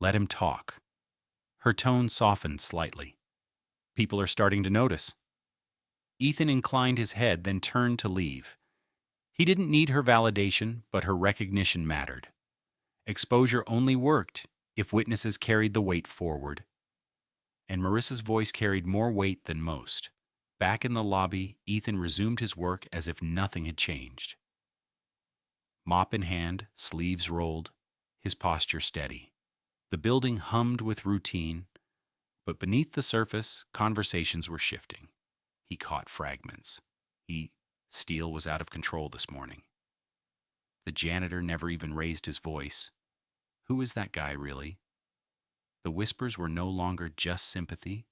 Let him talk. Her tone softened slightly. People are starting to notice. Ethan inclined his head, then turned to leave. He didn't need her validation, but her recognition mattered. Exposure only worked if witnesses carried the weight forward. And Marissa's voice carried more weight than most. Back in the lobby, Ethan resumed his work as if nothing had changed. Mop in hand, sleeves rolled, his posture steady. The building hummed with routine, but beneath the surface, conversations were shifting. He caught fragments. Steele was out of control this morning. The janitor never even raised his voice. Who is that guy, really? The whispers were no longer just sympathy.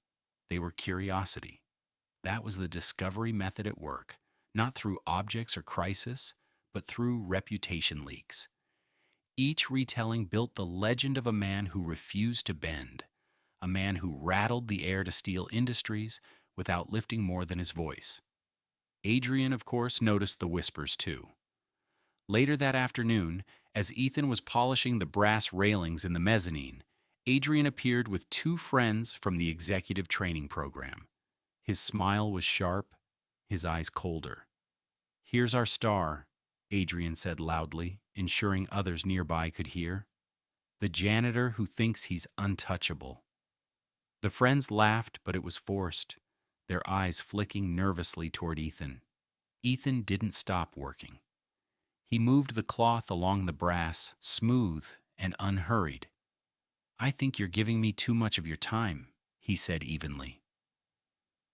They were curiosity. That was the discovery method at work, not through objects or crisis, but through reputation leaks. Each retelling built the legend of a man who refused to bend, a man who rattled the air to steal industries without lifting more than his voice. Adrian, of course, noticed the whispers too. Later that afternoon, as Ethan was polishing the brass railings in the mezzanine, Adrian appeared with two friends from the executive training program. His smile was sharp, his eyes colder. Here's our star, Adrian said loudly, ensuring others nearby could hear. The janitor who thinks he's untouchable. The friends laughed, but it was forced, their eyes flicking nervously toward Ethan. Ethan didn't stop working. He moved the cloth along the brass, smooth and unhurried. I think you're giving me too much of your time, he said evenly.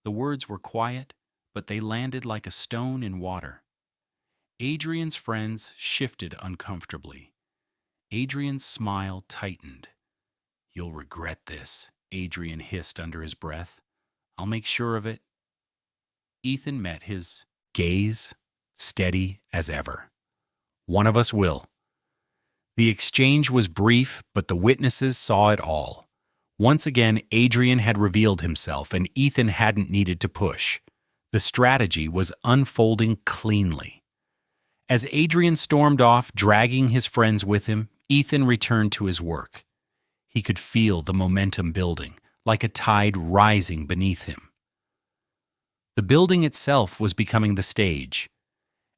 The words were quiet, but they landed like a stone in water. Adrian's friends shifted uncomfortably. Adrian's smile tightened. You'll regret this, Adrian hissed under his breath. I'll make sure of it. Ethan met his gaze, steady as ever. One of us will. The exchange was brief, but the witnesses saw it all. Once again, Adrian had revealed himself, and Ethan hadn't needed to push. The strategy was unfolding cleanly. As Adrian stormed off, dragging his friends with him, Ethan returned to his work. He could feel the momentum building, like a tide rising beneath him. The building itself was becoming the stage.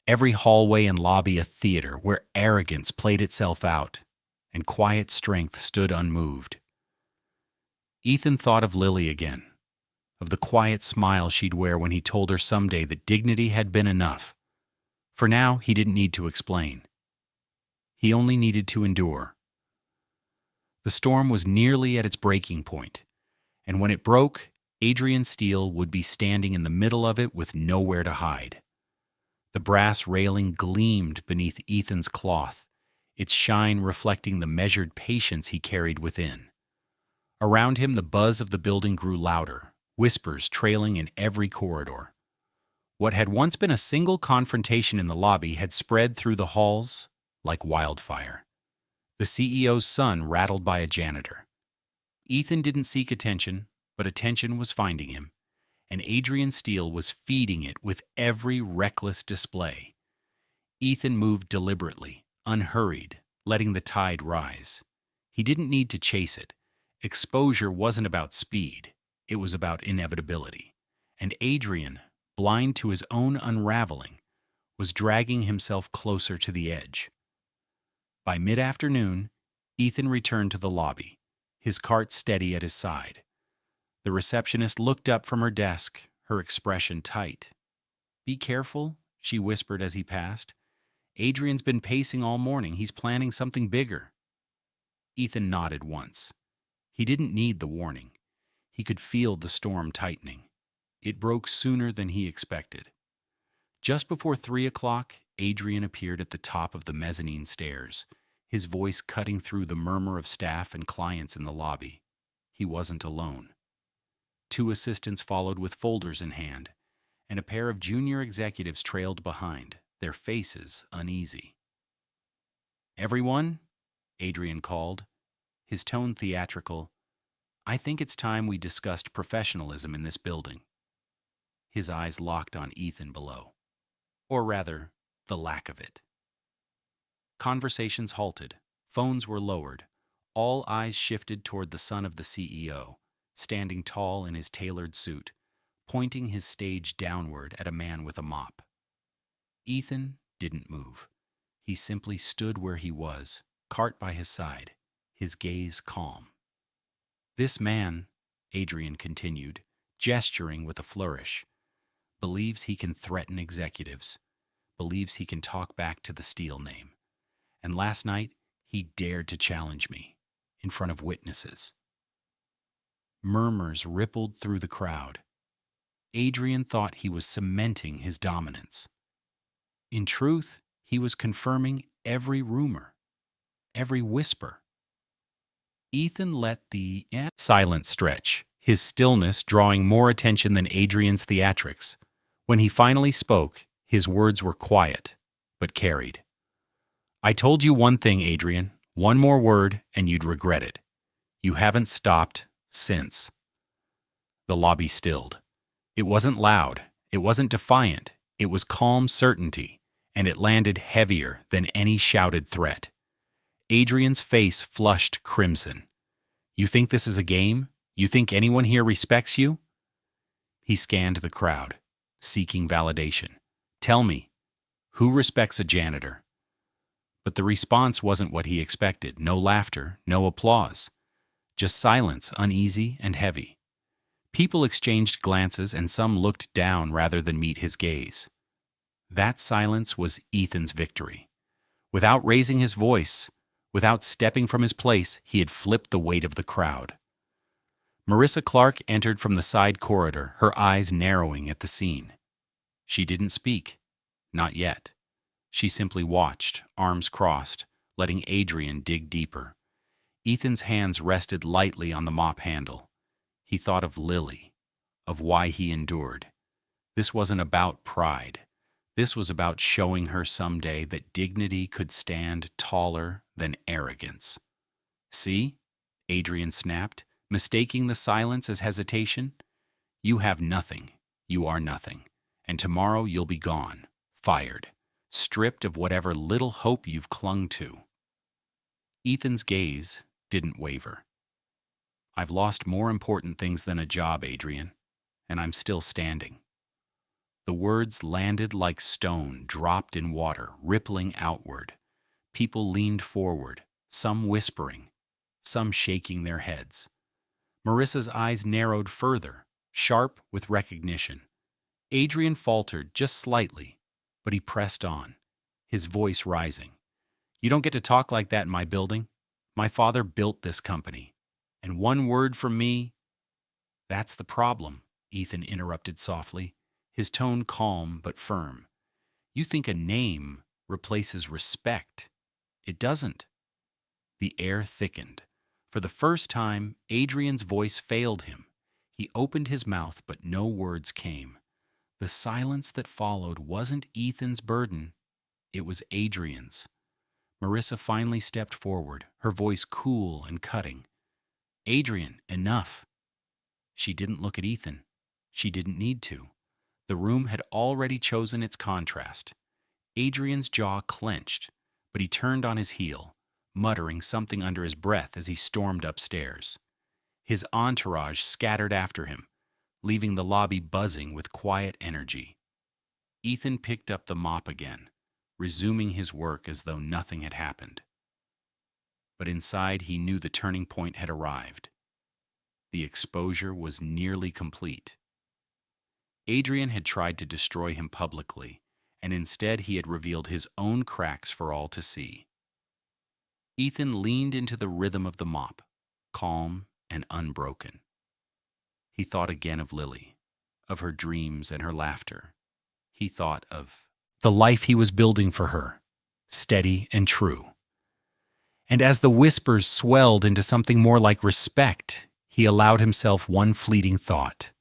Every hallway and lobby a theater where arrogance played itself out, and quiet strength stood unmoved. Ethan thought of Lily again, of the quiet smile she'd wear when he told her someday that dignity had been enough. For now, he didn't need to explain. He only needed to endure. The storm was nearly at its breaking point, and when it broke, Adrian Steele would be standing in the middle of it with nowhere to hide. The brass railing gleamed beneath Ethan's cloth, its shine reflecting the measured patience he carried within. Around him, the buzz of the building grew louder, whispers trailing in every corridor. What had once been a single confrontation in the lobby had spread through the halls like wildfire. The CEO's son rattled by a janitor. Ethan didn't seek attention, but attention was finding him, and Adrian Steele was feeding it with every reckless display. Ethan moved deliberately, unhurried, letting the tide rise. He didn't need to chase it. Exposure wasn't about speed, it was about inevitability. And Adrian, blind to his own unraveling, was dragging himself closer to the edge. By mid-afternoon, Ethan returned to the lobby, his cart steady at his side. The receptionist looked up from her desk, her expression tight. "Be careful," she whispered as he passed. "Adrian's been pacing all morning. He's planning something bigger." Ethan nodded once. He didn't need the warning. He could feel the storm tightening. It broke sooner than he expected. Just before 3 o'clock, Adrian appeared at the top of the mezzanine stairs, his voice cutting through the murmur of staff and clients in the lobby. He wasn't alone. 2 assistants followed with folders in hand, and a pair of junior executives trailed behind, their faces uneasy. "Everyone?" Adrian called, his tone theatrical. "I think it's time we discussed professionalism in this building." His eyes locked on Ethan below. Or rather, the lack of it. Conversations halted. Phones were lowered. All eyes shifted toward the son of the CEO, standing tall in his tailored suit, pointing his stage downward at a man with a mop. Ethan didn't move. He simply stood where he was, cart by his side, his gaze calm. "This man," Adrian continued, gesturing with a flourish, "believes he can threaten executives, believes he can talk back to the Steele name. And last night, he dared to challenge me, in front of witnesses." Murmurs rippled through the crowd. Adrian thought he was cementing his dominance. In truth, he was confirming every rumor, every whisper. Ethan let the silence stretch, his stillness drawing more attention than Adrian's theatrics. When he finally spoke, his words were quiet, but carried. "I told you one thing, Adrian. One more word, and you'd regret it. You haven't stopped since." The lobby stilled. It wasn't loud. It wasn't defiant. It was calm certainty, and it landed heavier than any shouted threat. Adrian's face flushed crimson. "You think this is a game? You think anyone here respects you?" He scanned the crowd, seeking validation. "Tell me, who respects a janitor?" But the response wasn't what he expected. No laughter, no applause. Just silence, uneasy and heavy. People exchanged glances, and some looked down rather than meet his gaze. That silence was Ethan's victory. Without raising his voice, without stepping from his place, he had flipped the weight of the crowd. Marissa Clark entered from the side corridor, her eyes narrowing at the scene. She didn't speak. Not yet. She simply watched, arms crossed, letting Adrian dig deeper. Ethan's hands rested lightly on the mop handle. He thought of Lily, of why he endured. This wasn't about pride. This was about showing her someday that dignity could stand taller than arrogance. "See?" Adrian snapped, mistaking the silence as hesitation. "You have nothing. You are nothing. And tomorrow you'll be gone, fired, stripped of whatever little hope you've clung to." Ethan's gaze didn't waver. "I've lost more important things than a job, Adrian, and I'm still standing." The words landed like stone dropped in water, rippling outward. People leaned forward, some whispering, some shaking their heads. Marissa's eyes narrowed further, sharp with recognition. Adrian faltered just slightly, but he pressed on, his voice rising. "You don't get to talk like that in my building. My father built this company. And one word from me—" "That's the problem," Ethan interrupted softly, his tone calm but firm. "You think a name replaces respect. It doesn't." The air thickened. For the first time, Adrian's voice failed him. He opened his mouth, but no words came. The silence that followed wasn't Ethan's burden. It was Adrian's. Marissa finally stepped forward, her voice cool and cutting. "Adrian, enough." She didn't look at Ethan. She didn't need to. The room had already chosen its contrast. Adrian's jaw clenched, but he turned on his heel, muttering something under his breath as he stormed upstairs. His entourage scattered after him, leaving the lobby buzzing with quiet energy. Ethan picked up the mop again, resuming his work as though nothing had happened. But inside he knew the turning point had arrived. The exposure was nearly complete. Adrian had tried to destroy him publicly, and instead he had revealed his own cracks for all to see. Ethan leaned into the rhythm of the mop, calm and unbroken. He thought again of Lily, of her dreams and her laughter. He thought of the life he was building for her, steady and true. And as the whispers swelled into something more like respect, he allowed himself one fleeting thought.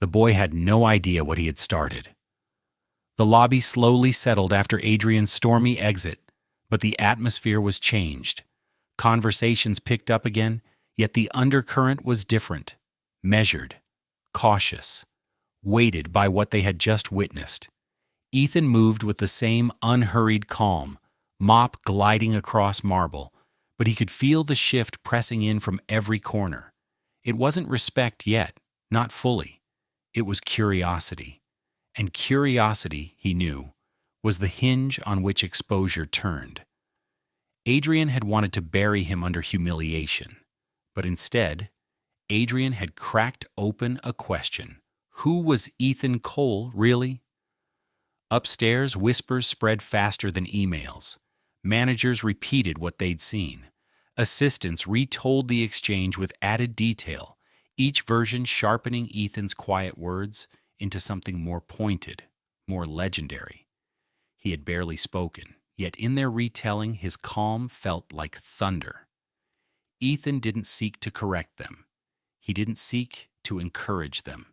The boy had no idea what he had started. The lobby slowly settled after Adrian's stormy exit, but the atmosphere was changed. Conversations picked up again, yet the undercurrent was different, measured, cautious, weighted by what they had just witnessed. Ethan moved with the same unhurried calm, mop gliding across marble, but he could feel the shift pressing in from every corner. It wasn't respect yet, not fully. It was curiosity. And curiosity, he knew, was the hinge on which exposure turned. Adrian had wanted to bury him under humiliation, but instead, Adrian had cracked open a question. Who was Ethan Cole, really? Upstairs, whispers spread faster than emails. Managers repeated what they'd seen. Assistants retold the exchange with added detail, each version sharpening Ethan's quiet words into something more pointed, more legendary. He had barely spoken, yet in their retelling his calm felt like thunder. Ethan didn't seek to correct them. He didn't seek to encourage them.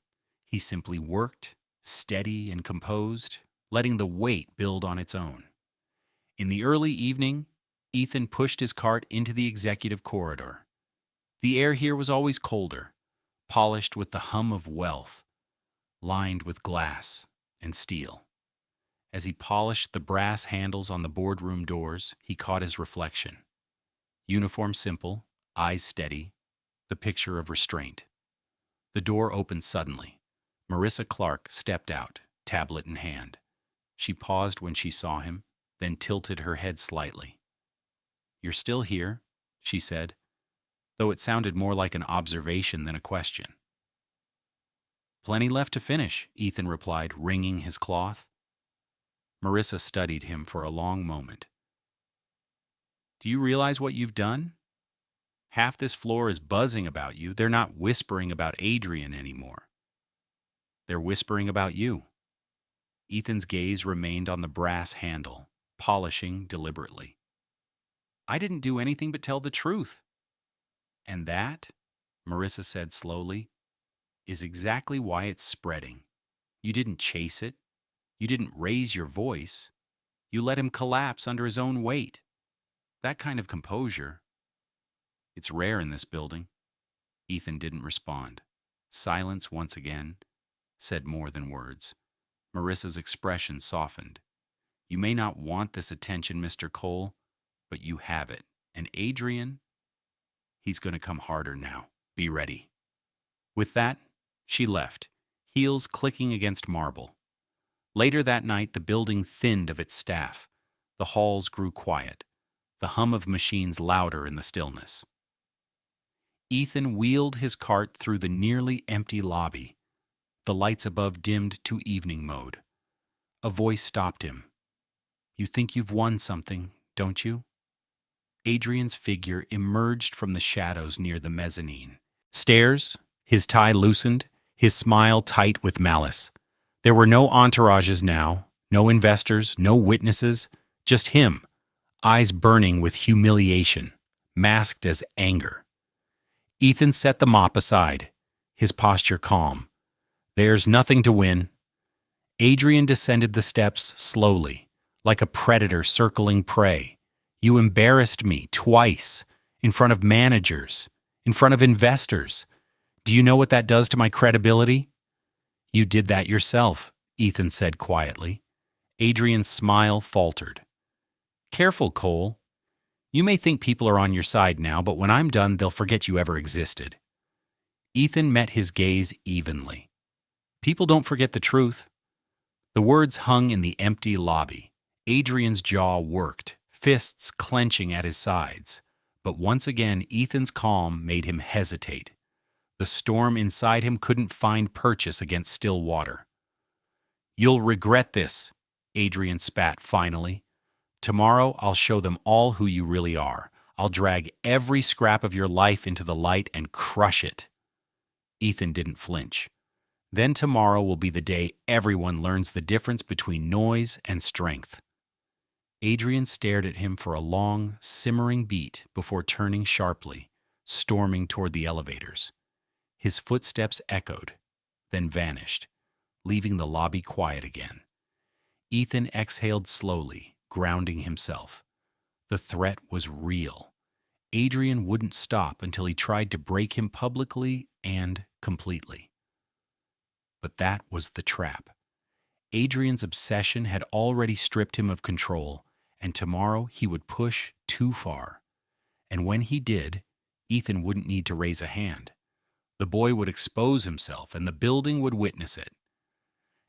He simply worked, steady and composed, letting the weight build on its own. In the early evening, Ethan pushed his cart into the executive corridor. The air here was always colder, polished with the hum of wealth, lined with glass and steel. As he polished the brass handles on the boardroom doors, he caught his reflection. Uniform simple, eyes steady, the picture of restraint. The door opened suddenly. Marissa Clark stepped out, tablet in hand. She paused when she saw him, then tilted her head slightly. "You're still here," she said, though it sounded more like an observation than a question. "Plenty left to finish," Ethan replied, wringing his cloth. Marissa studied him for a long moment. "Do you realize what you've done? Half this floor is buzzing about you. They're not whispering about Adrian anymore. They're whispering about you." Ethan's gaze remained on the brass handle, polishing deliberately. "I didn't do anything but tell the truth." "And that," Marissa said slowly, "is exactly why it's spreading. You didn't chase it. You didn't raise your voice. You let him collapse under his own weight. That kind of composure, it's rare in this building." Ethan didn't respond. Silence once again said more than words. Marissa's expression softened. "You may not want this attention, Mr. Cole, but you have it. And Adrian, he's going to come harder now. Be ready." With that, she left, heels clicking against marble. Later that night, the building thinned of its staff. The halls grew quiet, the hum of machines louder in the stillness. Ethan wheeled his cart through the nearly empty lobby. The lights above dimmed to evening mode. A voice stopped him. "You think you've won something, don't you?" Adrian's figure emerged from the shadows near the mezzanine. Stairs, his tie loosened, his smile tight with malice. There were no entourages now, no investors, no witnesses, just him, eyes burning with humiliation, masked as anger. Ethan set the mop aside, his posture calm. "There's nothing to win." Adrian descended the steps slowly, like a predator circling prey. "You embarrassed me twice, in front of managers, in front of investors. Do you know what that does to my credibility?" "You did that yourself," Ethan said quietly. Adrian's smile faltered. "Careful, Cole. You may think people are on your side now, but when I'm done, they'll forget you ever existed." Ethan met his gaze evenly. "People don't forget the truth." The words hung in the empty lobby. Adrian's jaw worked, fists clenching at his sides. But once again, Ethan's calm made him hesitate. The storm inside him couldn't find purchase against still water. "You'll regret this," Adrian spat finally. "Tomorrow I'll show them all who you really are. I'll drag every scrap of your life into the light and crush it." Ethan didn't flinch. Then tomorrow will be the day everyone learns the difference between noise and strength. Adrian stared at him for a long, simmering beat before turning sharply, storming toward the elevators. His footsteps echoed, then vanished, leaving the lobby quiet again. Ethan exhaled slowly, grounding himself. The threat was real. Adrian wouldn't stop until he tried to break him publicly and completely. But that was the trap. Adrian's obsession had already stripped him of control, and tomorrow he would push too far. And when he did, Ethan wouldn't need to raise a hand. The boy would expose himself, and the building would witness it.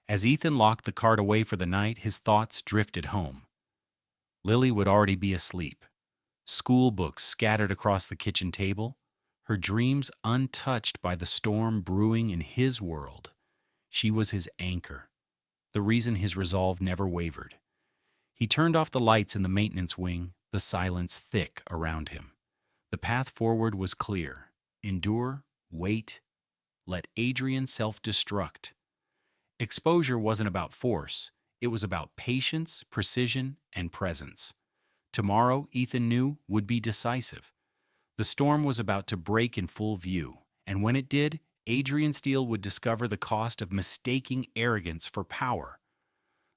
As Ethan locked the cart away for the night, his thoughts drifted home. Lily would already be asleep. School books scattered across the kitchen table, her dreams untouched by the storm brewing in his world. She was his anchor, the reason his resolve never wavered. He turned off the lights in the maintenance wing, the silence thick around him. The path forward was clear. Endure, wait, let Adrian self-destruct. Exposure wasn't about force. It was about patience, precision, and presence. Tomorrow, Ethan knew, would be decisive. The storm was about to break in full view, and when it did, Adrian Steele would discover the cost of mistaking arrogance for power.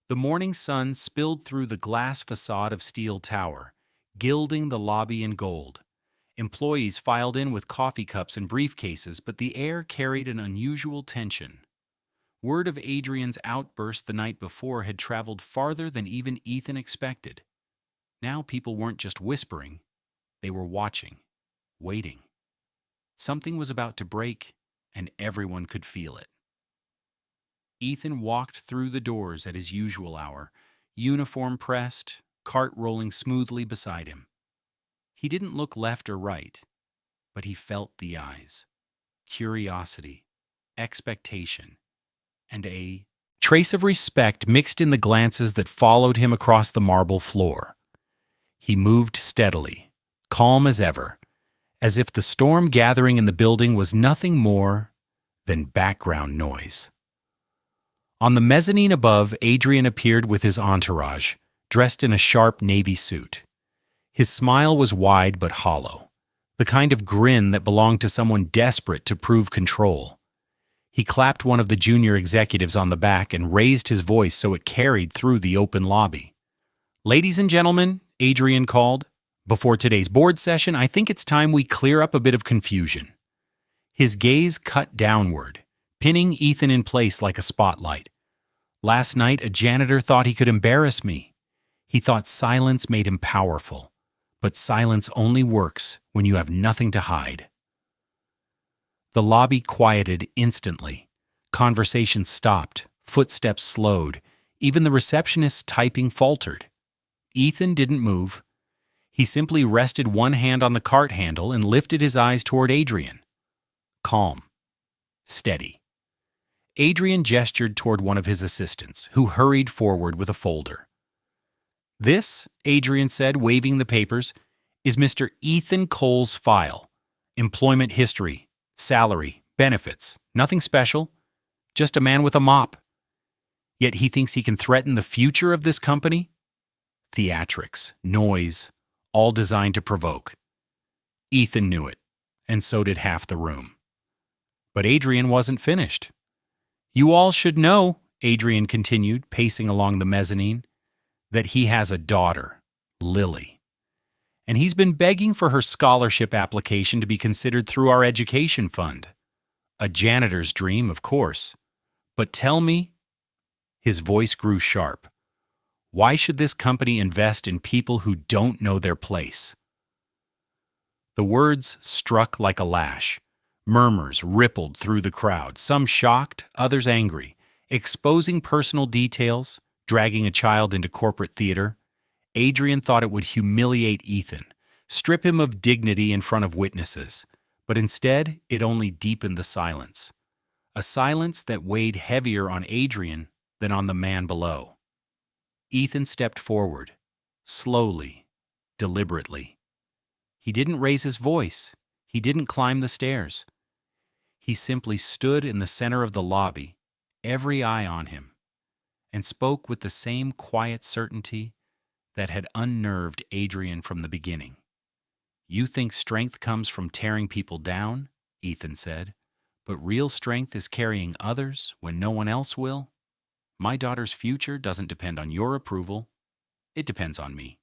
The morning sun spilled through the glass facade of Steele Tower, gilding the lobby in gold. Employees filed in with coffee cups and briefcases, but the air carried an unusual tension. Word of Adrian's outburst the night before had traveled farther than even Ethan expected. Now people weren't just whispering, they were watching, waiting. Something was about to break, and everyone could feel it. Ethan walked through the doors at his usual hour, uniform pressed, cart rolling smoothly beside him. He didn't look left or right, but he felt the eyes. Curiosity, expectation, and a trace of respect mixed in the glances that followed him across the marble floor. He moved steadily, calm as ever, as if the storm gathering in the building was nothing more than background noise. On the mezzanine above, Adrian appeared with his entourage, dressed in a sharp navy suit. His smile was wide but hollow, the kind of grin that belonged to someone desperate to prove control. He clapped one of the junior executives on the back and raised his voice so it carried through the open lobby. "Ladies and gentlemen," Adrian called, "before today's board session, I think it's time we clear up a bit of confusion." His gaze cut downward, pinning Ethan in place like a spotlight. "Last night, a janitor thought he could embarrass me. He thought silence made him powerful. But silence only works when you have nothing to hide." The lobby quieted instantly. Conversation stopped, footsteps slowed, even the receptionist's typing faltered. Ethan didn't move. He simply rested one hand on the cart handle and lifted his eyes toward Adrian. Calm. Steady. Adrian gestured toward one of his assistants, who hurried forward with a folder. "This," Adrian said, waving the papers, "is Mr. Ethan Cole's file. Employment history, salary, benefits, nothing special, just a man with a mop. Yet he thinks he can threaten the future of this company? Theatrics, noise, all designed to provoke." Ethan knew it, and so did half the room. But Adrian wasn't finished. "You all should know," Adrian continued, pacing along the mezzanine, "that he has a daughter, Lily. And he's been begging for her scholarship application to be considered through our education fund. A janitor's dream, of course. But tell me," his voice grew sharp, "why should this company invest in people who don't know their place?" The words struck like a lash. Murmurs rippled through the crowd, some shocked, others angry, exposing personal details, dragging a child into corporate theater. Adrian thought it would humiliate Ethan, strip him of dignity in front of witnesses. But instead, it only deepened the silence. A silence that weighed heavier on Adrian than on the man below. Ethan stepped forward, slowly, deliberately. He didn't raise his voice. He didn't climb the stairs. He simply stood in the center of the lobby, every eye on him, and spoke with the same quiet certainty that had unnerved Adrian from the beginning. "You think strength comes from tearing people down," Ethan said, "but real strength is carrying others when no one else will. My daughter's future doesn't depend on your approval. It depends on me.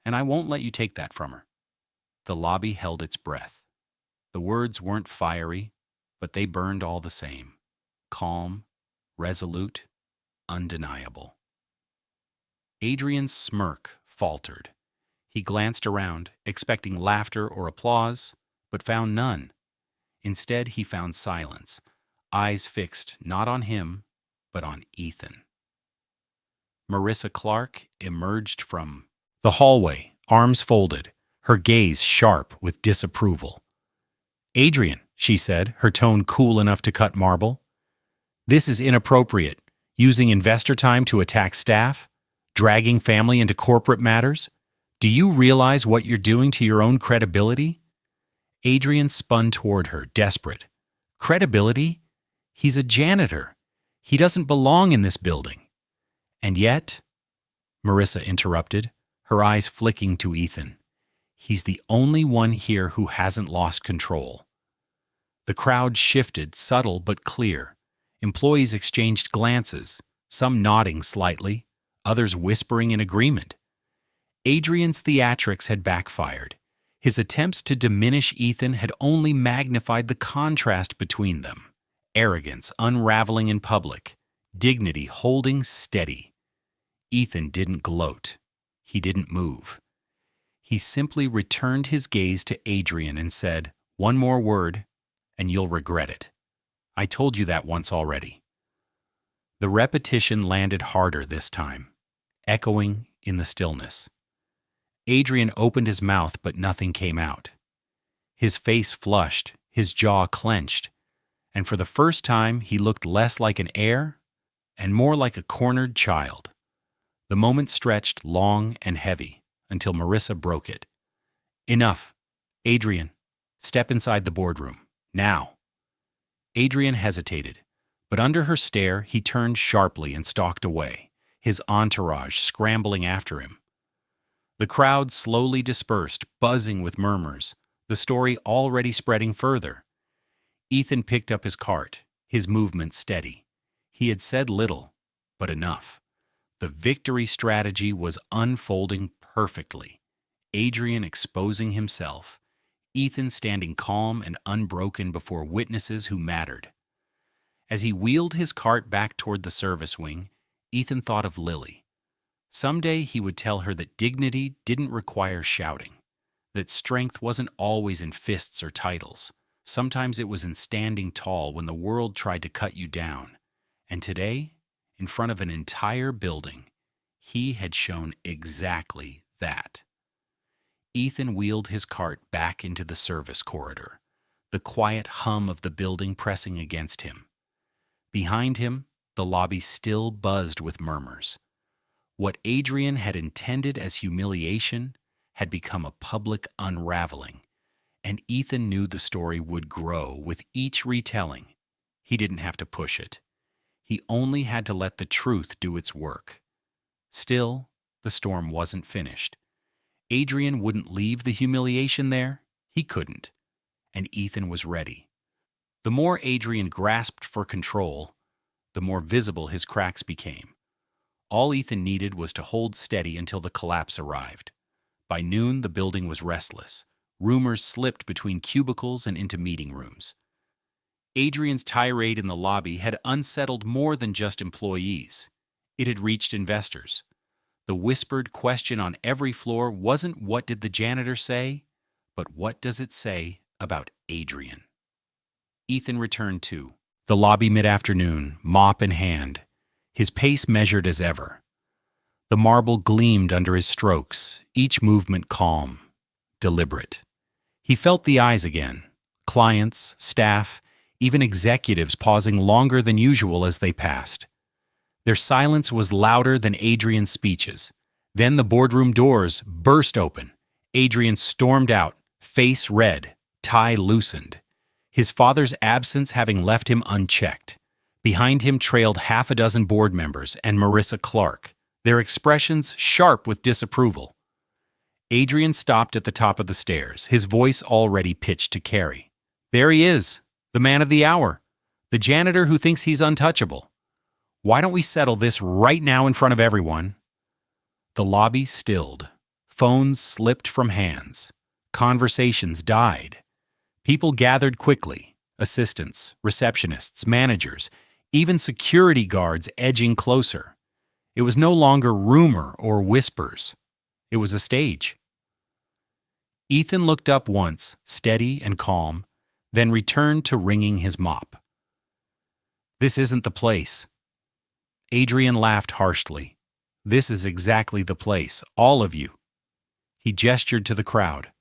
And I won't let you take that from her." The lobby held its breath. The words weren't fiery, but they burned all the same. Calm, resolute, undeniable. Adrian's smirk faltered. He glanced around, expecting laughter or applause, but found none. Instead, he found silence, eyes fixed not on him, but on Ethan. Marissa Clark emerged from the hallway, arms folded, her gaze sharp with disapproval. "Adrian," she said, her tone cool enough to cut marble, "this is inappropriate. Using investor time to attack staff, dragging family into corporate matters. Do you realize what you're doing to your own credibility?" Adrian spun toward her, desperate. "Credibility? He's a janitor. He doesn't belong in this building." "And yet," Marissa interrupted, her eyes flicking to Ethan, "he's the only one here who hasn't lost control." The crowd shifted, subtle but clear. Employees exchanged glances, some nodding slightly, others whispering in agreement. Adrian's theatrics had backfired. His attempts to diminish Ethan had only magnified the contrast between them. Arrogance unraveling in public, dignity holding steady. Ethan didn't gloat. He didn't move. He simply returned his gaze to Adrian and said, "One more word, and you'll regret it. I told you that once already." The repetition landed harder this time, echoing in the stillness. Adrian opened his mouth, but nothing came out. His face flushed, his jaw clenched, and for the first time he looked less like an heir and more like a cornered child. The moment stretched long and heavy until Marissa broke it. "Enough. Adrian, step inside the boardroom. Now." Adrian hesitated, but under her stare he turned sharply and stalked away, his entourage scrambling after him. The crowd slowly dispersed, buzzing with murmurs, the story already spreading further. Ethan picked up his cart, his movement steady. He had said little, but enough. The victory strategy was unfolding perfectly. Adrian exposing himself, Ethan standing calm and unbroken before witnesses who mattered. As he wheeled his cart back toward the service wing, Ethan thought of Lily. Someday he would tell her that dignity didn't require shouting, that strength wasn't always in fists or titles. Sometimes it was in standing tall when the world tried to cut you down. And today, in front of an entire building, he had shown exactly that. Ethan wheeled his cart back into the service corridor, the quiet hum of the building pressing against him. Behind him, the lobby still buzzed with murmurs. What Adrian had intended as humiliation had become a public unraveling, and Ethan knew the story would grow with each retelling. He didn't have to push it. He only had to let the truth do its work. Still, the storm wasn't finished. Adrian wouldn't leave the humiliation there. He couldn't. And Ethan was ready. The more Adrian grasped for control, the more visible his cracks became. All Ethan needed was to hold steady until the collapse arrived. By noon, the building was restless. Rumors slipped between cubicles and into meeting rooms. Adrian's tirade in the lobby had unsettled more than just employees. It had reached investors. The whispered question on every floor wasn't "What did the janitor say?" but "What does it say about Adrian?" Ethan returned to the lobby mid-afternoon, mop in hand, his pace measured as ever. The marble gleamed under his strokes, each movement calm, deliberate. He felt the eyes again, clients, staff, even executives pausing longer than usual as they passed. Their silence was louder than Adrian's speeches. Then the boardroom doors burst open. Adrian stormed out, face red, tie loosened, his father's absence having left him unchecked. Behind him trailed half a dozen board members and Marissa Clark, their expressions sharp with disapproval. Adrian stopped at the top of the stairs, his voice already pitched to Carrie. There he is, the man of the hour, the janitor who thinks he's untouchable. Why don't we settle this right now in front of everyone? The lobby stilled. Phones slipped from hands. Conversations died. People gathered quickly. Assistants, receptionists, managers, even security guards edging closer. It was no longer rumor or whispers. It was a stage. Ethan looked up once, steady and calm, then returned to wringing his mop. This isn't the place. Adrian laughed harshly. This is exactly the place, all of you. He gestured to the crowd.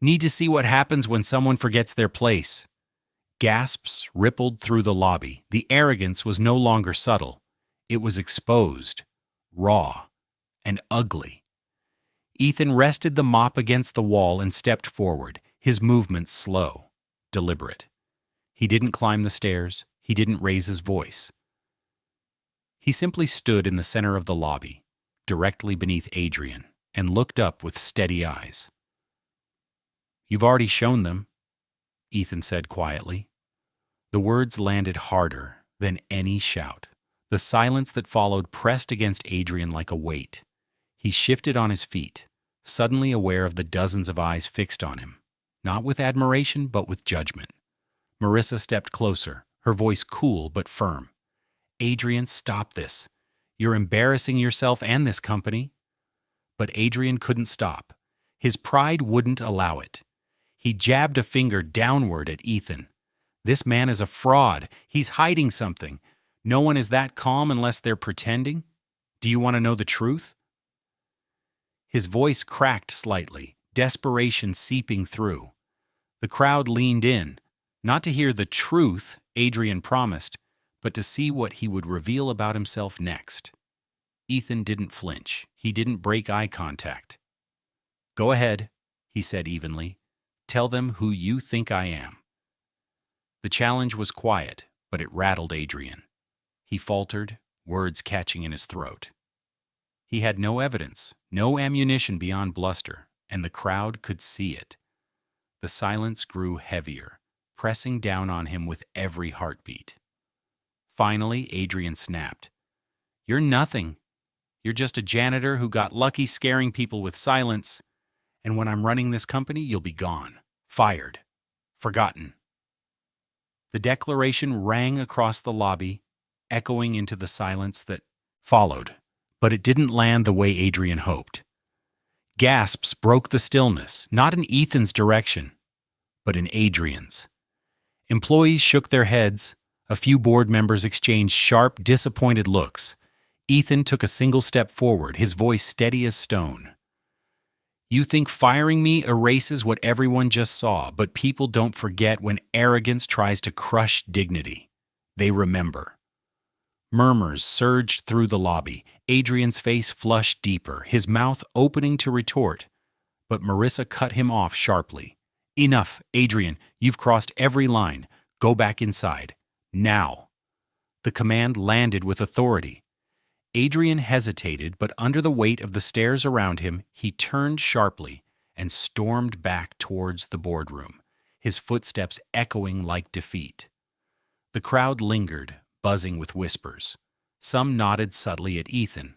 Need to see what happens when someone forgets their place. Gasps rippled through the lobby. The arrogance was no longer subtle. It was exposed, raw, and ugly. Ethan rested the mop against the wall and stepped forward, his movements slow, deliberate. He didn't climb the stairs. He didn't raise his voice. He simply stood in the center of the lobby, directly beneath Adrian, and looked up with steady eyes. You've already shown them, Ethan said quietly. The words landed harder than any shout. The silence that followed pressed against Adrian like a weight. He shifted on his feet, suddenly aware of the dozens of eyes fixed on him, not with admiration but with judgment. Marissa stepped closer, her voice cool but firm. Adrian, stop this. You're embarrassing yourself and this company. But Adrian couldn't stop. His pride wouldn't allow it. He jabbed a finger downward at Ethan. This man is a fraud. He's hiding something. No one is that calm unless they're pretending. Do you want to know the truth? His voice cracked slightly, desperation seeping through. The crowd leaned in, not to hear the truth Adrian promised, but to see what he would reveal about himself next. Ethan didn't flinch. He didn't break eye contact. Go ahead, he said evenly. Tell them who you think I am. The challenge was quiet, but it rattled Adrian. He faltered, words catching in his throat. He had no evidence, no ammunition beyond bluster, and the crowd could see it. The silence grew heavier, pressing down on him with every heartbeat. Finally, Adrian snapped. You're nothing. You're just a janitor who got lucky scaring people with silence, and when I'm running this company, you'll be gone, fired, forgotten. The declaration rang across the lobby, echoing into the silence that followed, but it didn't land the way Adrian hoped. Gasps broke the stillness, not in Ethan's direction, but in Adrian's. Employees shook their heads. A few board members exchanged sharp, disappointed looks. Ethan took a single step forward, his voice steady as stone. You think firing me erases what everyone just saw, but people don't forget when arrogance tries to crush dignity. They remember. Murmurs surged through the lobby. Adrian's face flushed deeper, his mouth opening to retort. But Marissa cut him off sharply. Enough, Adrian. You've crossed every line. Go back inside. Now. The command landed with authority. Adrian hesitated, but under the weight of the stares around him, he turned sharply and stormed back towards the boardroom, his footsteps echoing like defeat. The crowd lingered, buzzing with whispers. Some nodded subtly at Ethan.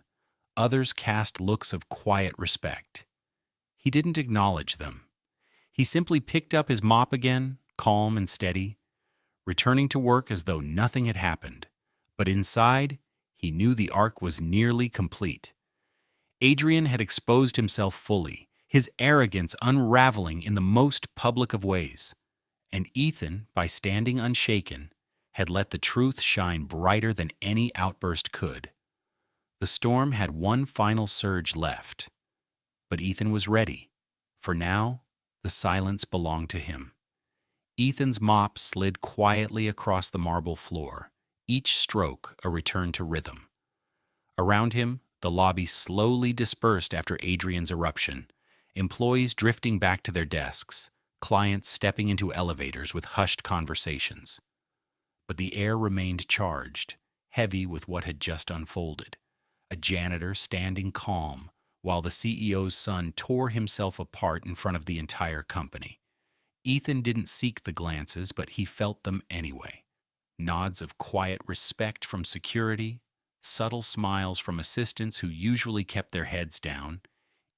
Others cast looks of quiet respect. He didn't acknowledge them. He simply picked up his mop again, calm and steady, returning to work as though nothing had happened. But inside, he knew the arc was nearly complete. Adrian had exposed himself fully, his arrogance unraveling in the most public of ways. And Ethan, by standing unshaken, had let the truth shine brighter than any outburst could. The storm had one final surge left. But Ethan was ready, for now the silence belonged to him. Ethan's mop slid quietly across the marble floor, each stroke a return to rhythm. Around him, the lobby slowly dispersed after Adrian's eruption, employees drifting back to their desks, clients stepping into elevators with hushed conversations. But the air remained charged, heavy with what had just unfolded. A janitor standing calm, while the CEO's son tore himself apart in front of the entire company. Ethan didn't seek the glances, but he felt them anyway. Nods of quiet respect from security, subtle smiles from assistants who usually kept their heads down,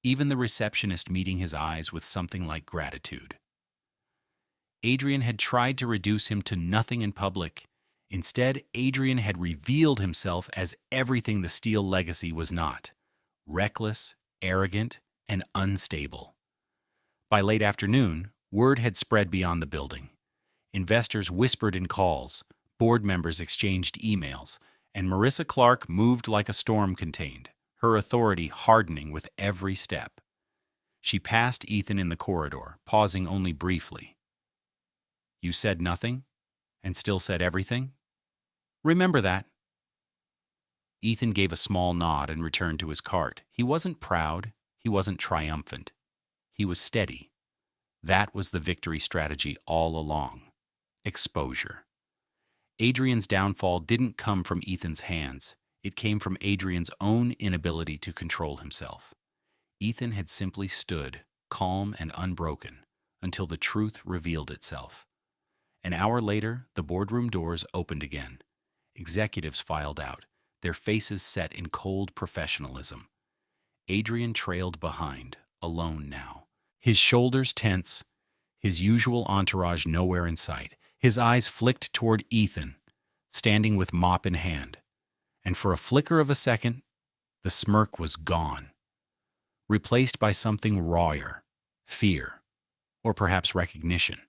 even the receptionist meeting his eyes with something like gratitude. Adrian had tried to reduce him to nothing in public. Instead, Adrian had revealed himself as everything the Steele legacy was not: reckless, arrogant, and unstable. By late afternoon, word had spread beyond the building. Investors whispered in calls, board members exchanged emails, and Marissa Clark moved like a storm contained, her authority hardening with every step. She passed Ethan in the corridor, pausing only briefly. "You said nothing, and still said everything? Remember that." Ethan gave a small nod and returned to his cart. He wasn't proud, he wasn't triumphant. He was steady. That was the victory strategy all along. Exposure. Adrian's downfall didn't come from Ethan's hands. It came from Adrian's own inability to control himself. Ethan had simply stood, calm and unbroken, until the truth revealed itself. An hour later, the boardroom doors opened again. Executives filed out, their faces set in cold professionalism. Adrian trailed behind, alone now. His shoulders tense, his usual entourage nowhere in sight. His eyes flicked toward Ethan, standing with mop in hand. And for a flicker of a second, the smirk was gone, replaced by something rawer: fear, or perhaps recognition.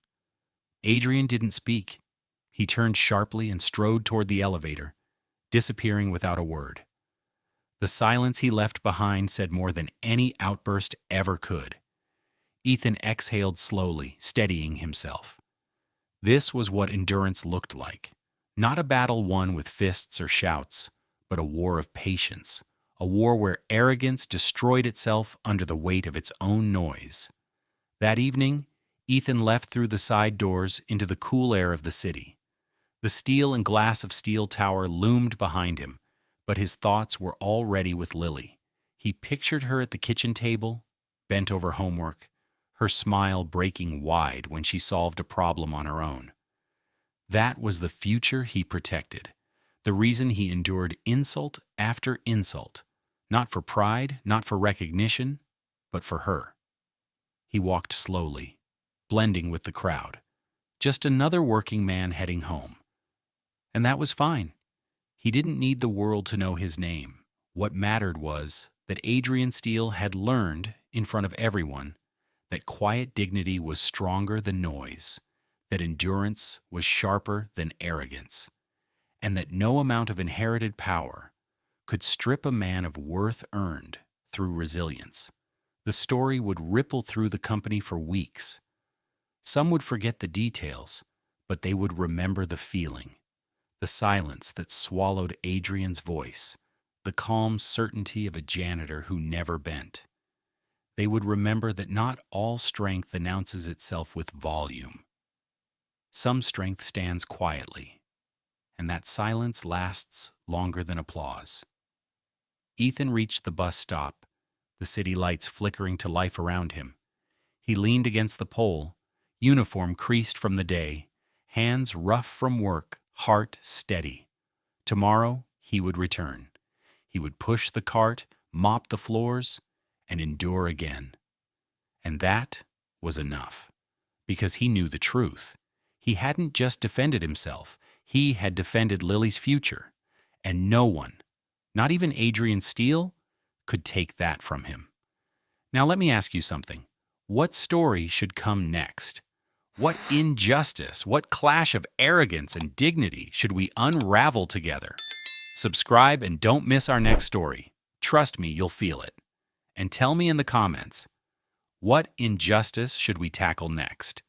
Adrian didn't speak. He turned sharply and strode toward the elevator, disappearing without a word. The silence he left behind said more than any outburst ever could. Ethan exhaled slowly, steadying himself. This was what endurance looked like. Not a battle won with fists or shouts, but a war of patience, a war where arrogance destroyed itself under the weight of its own noise. That evening, Ethan left through the side doors into the cool air of the city. The steel and glass of Steel Tower loomed behind him, but his thoughts were already with Lily. He pictured her at the kitchen table, bent over homework, her smile breaking wide when she solved a problem on her own. That was the future he protected, the reason he endured insult after insult, not for pride, not for recognition, but for her. He walked slowly, blending with the crowd, just another working man heading home. And that was fine. He didn't need the world to know his name. What mattered was that Adrian Steele had learned, in front of everyone, that quiet dignity was stronger than noise, that endurance was sharper than arrogance, and that no amount of inherited power could strip a man of worth earned through resilience. The story would ripple through the company for weeks. Some would forget the details, but they would remember the feeling, the silence that swallowed Adrian's voice, the calm certainty of a janitor who never bent. They would remember that not all strength announces itself with volume. Some strength stands quietly, and that silence lasts longer than applause. Ethan reached the bus stop, the city lights flickering to life around him. He leaned against the pole, uniform creased from the day, hands rough from work, heart steady. Tomorrow he would return. He would push the cart, mop the floors, and endure again. And that was enough, because he knew the truth. He hadn't just defended himself, he had defended Lily's future, and no one, not even Adrian Steele, could take that from him. Now let me ask you something. What story should come next? What injustice, what clash of arrogance and dignity should we unravel together? Subscribe and don't miss our next story. Trust me, you'll feel it. And tell me in the comments, what injustice should we tackle next?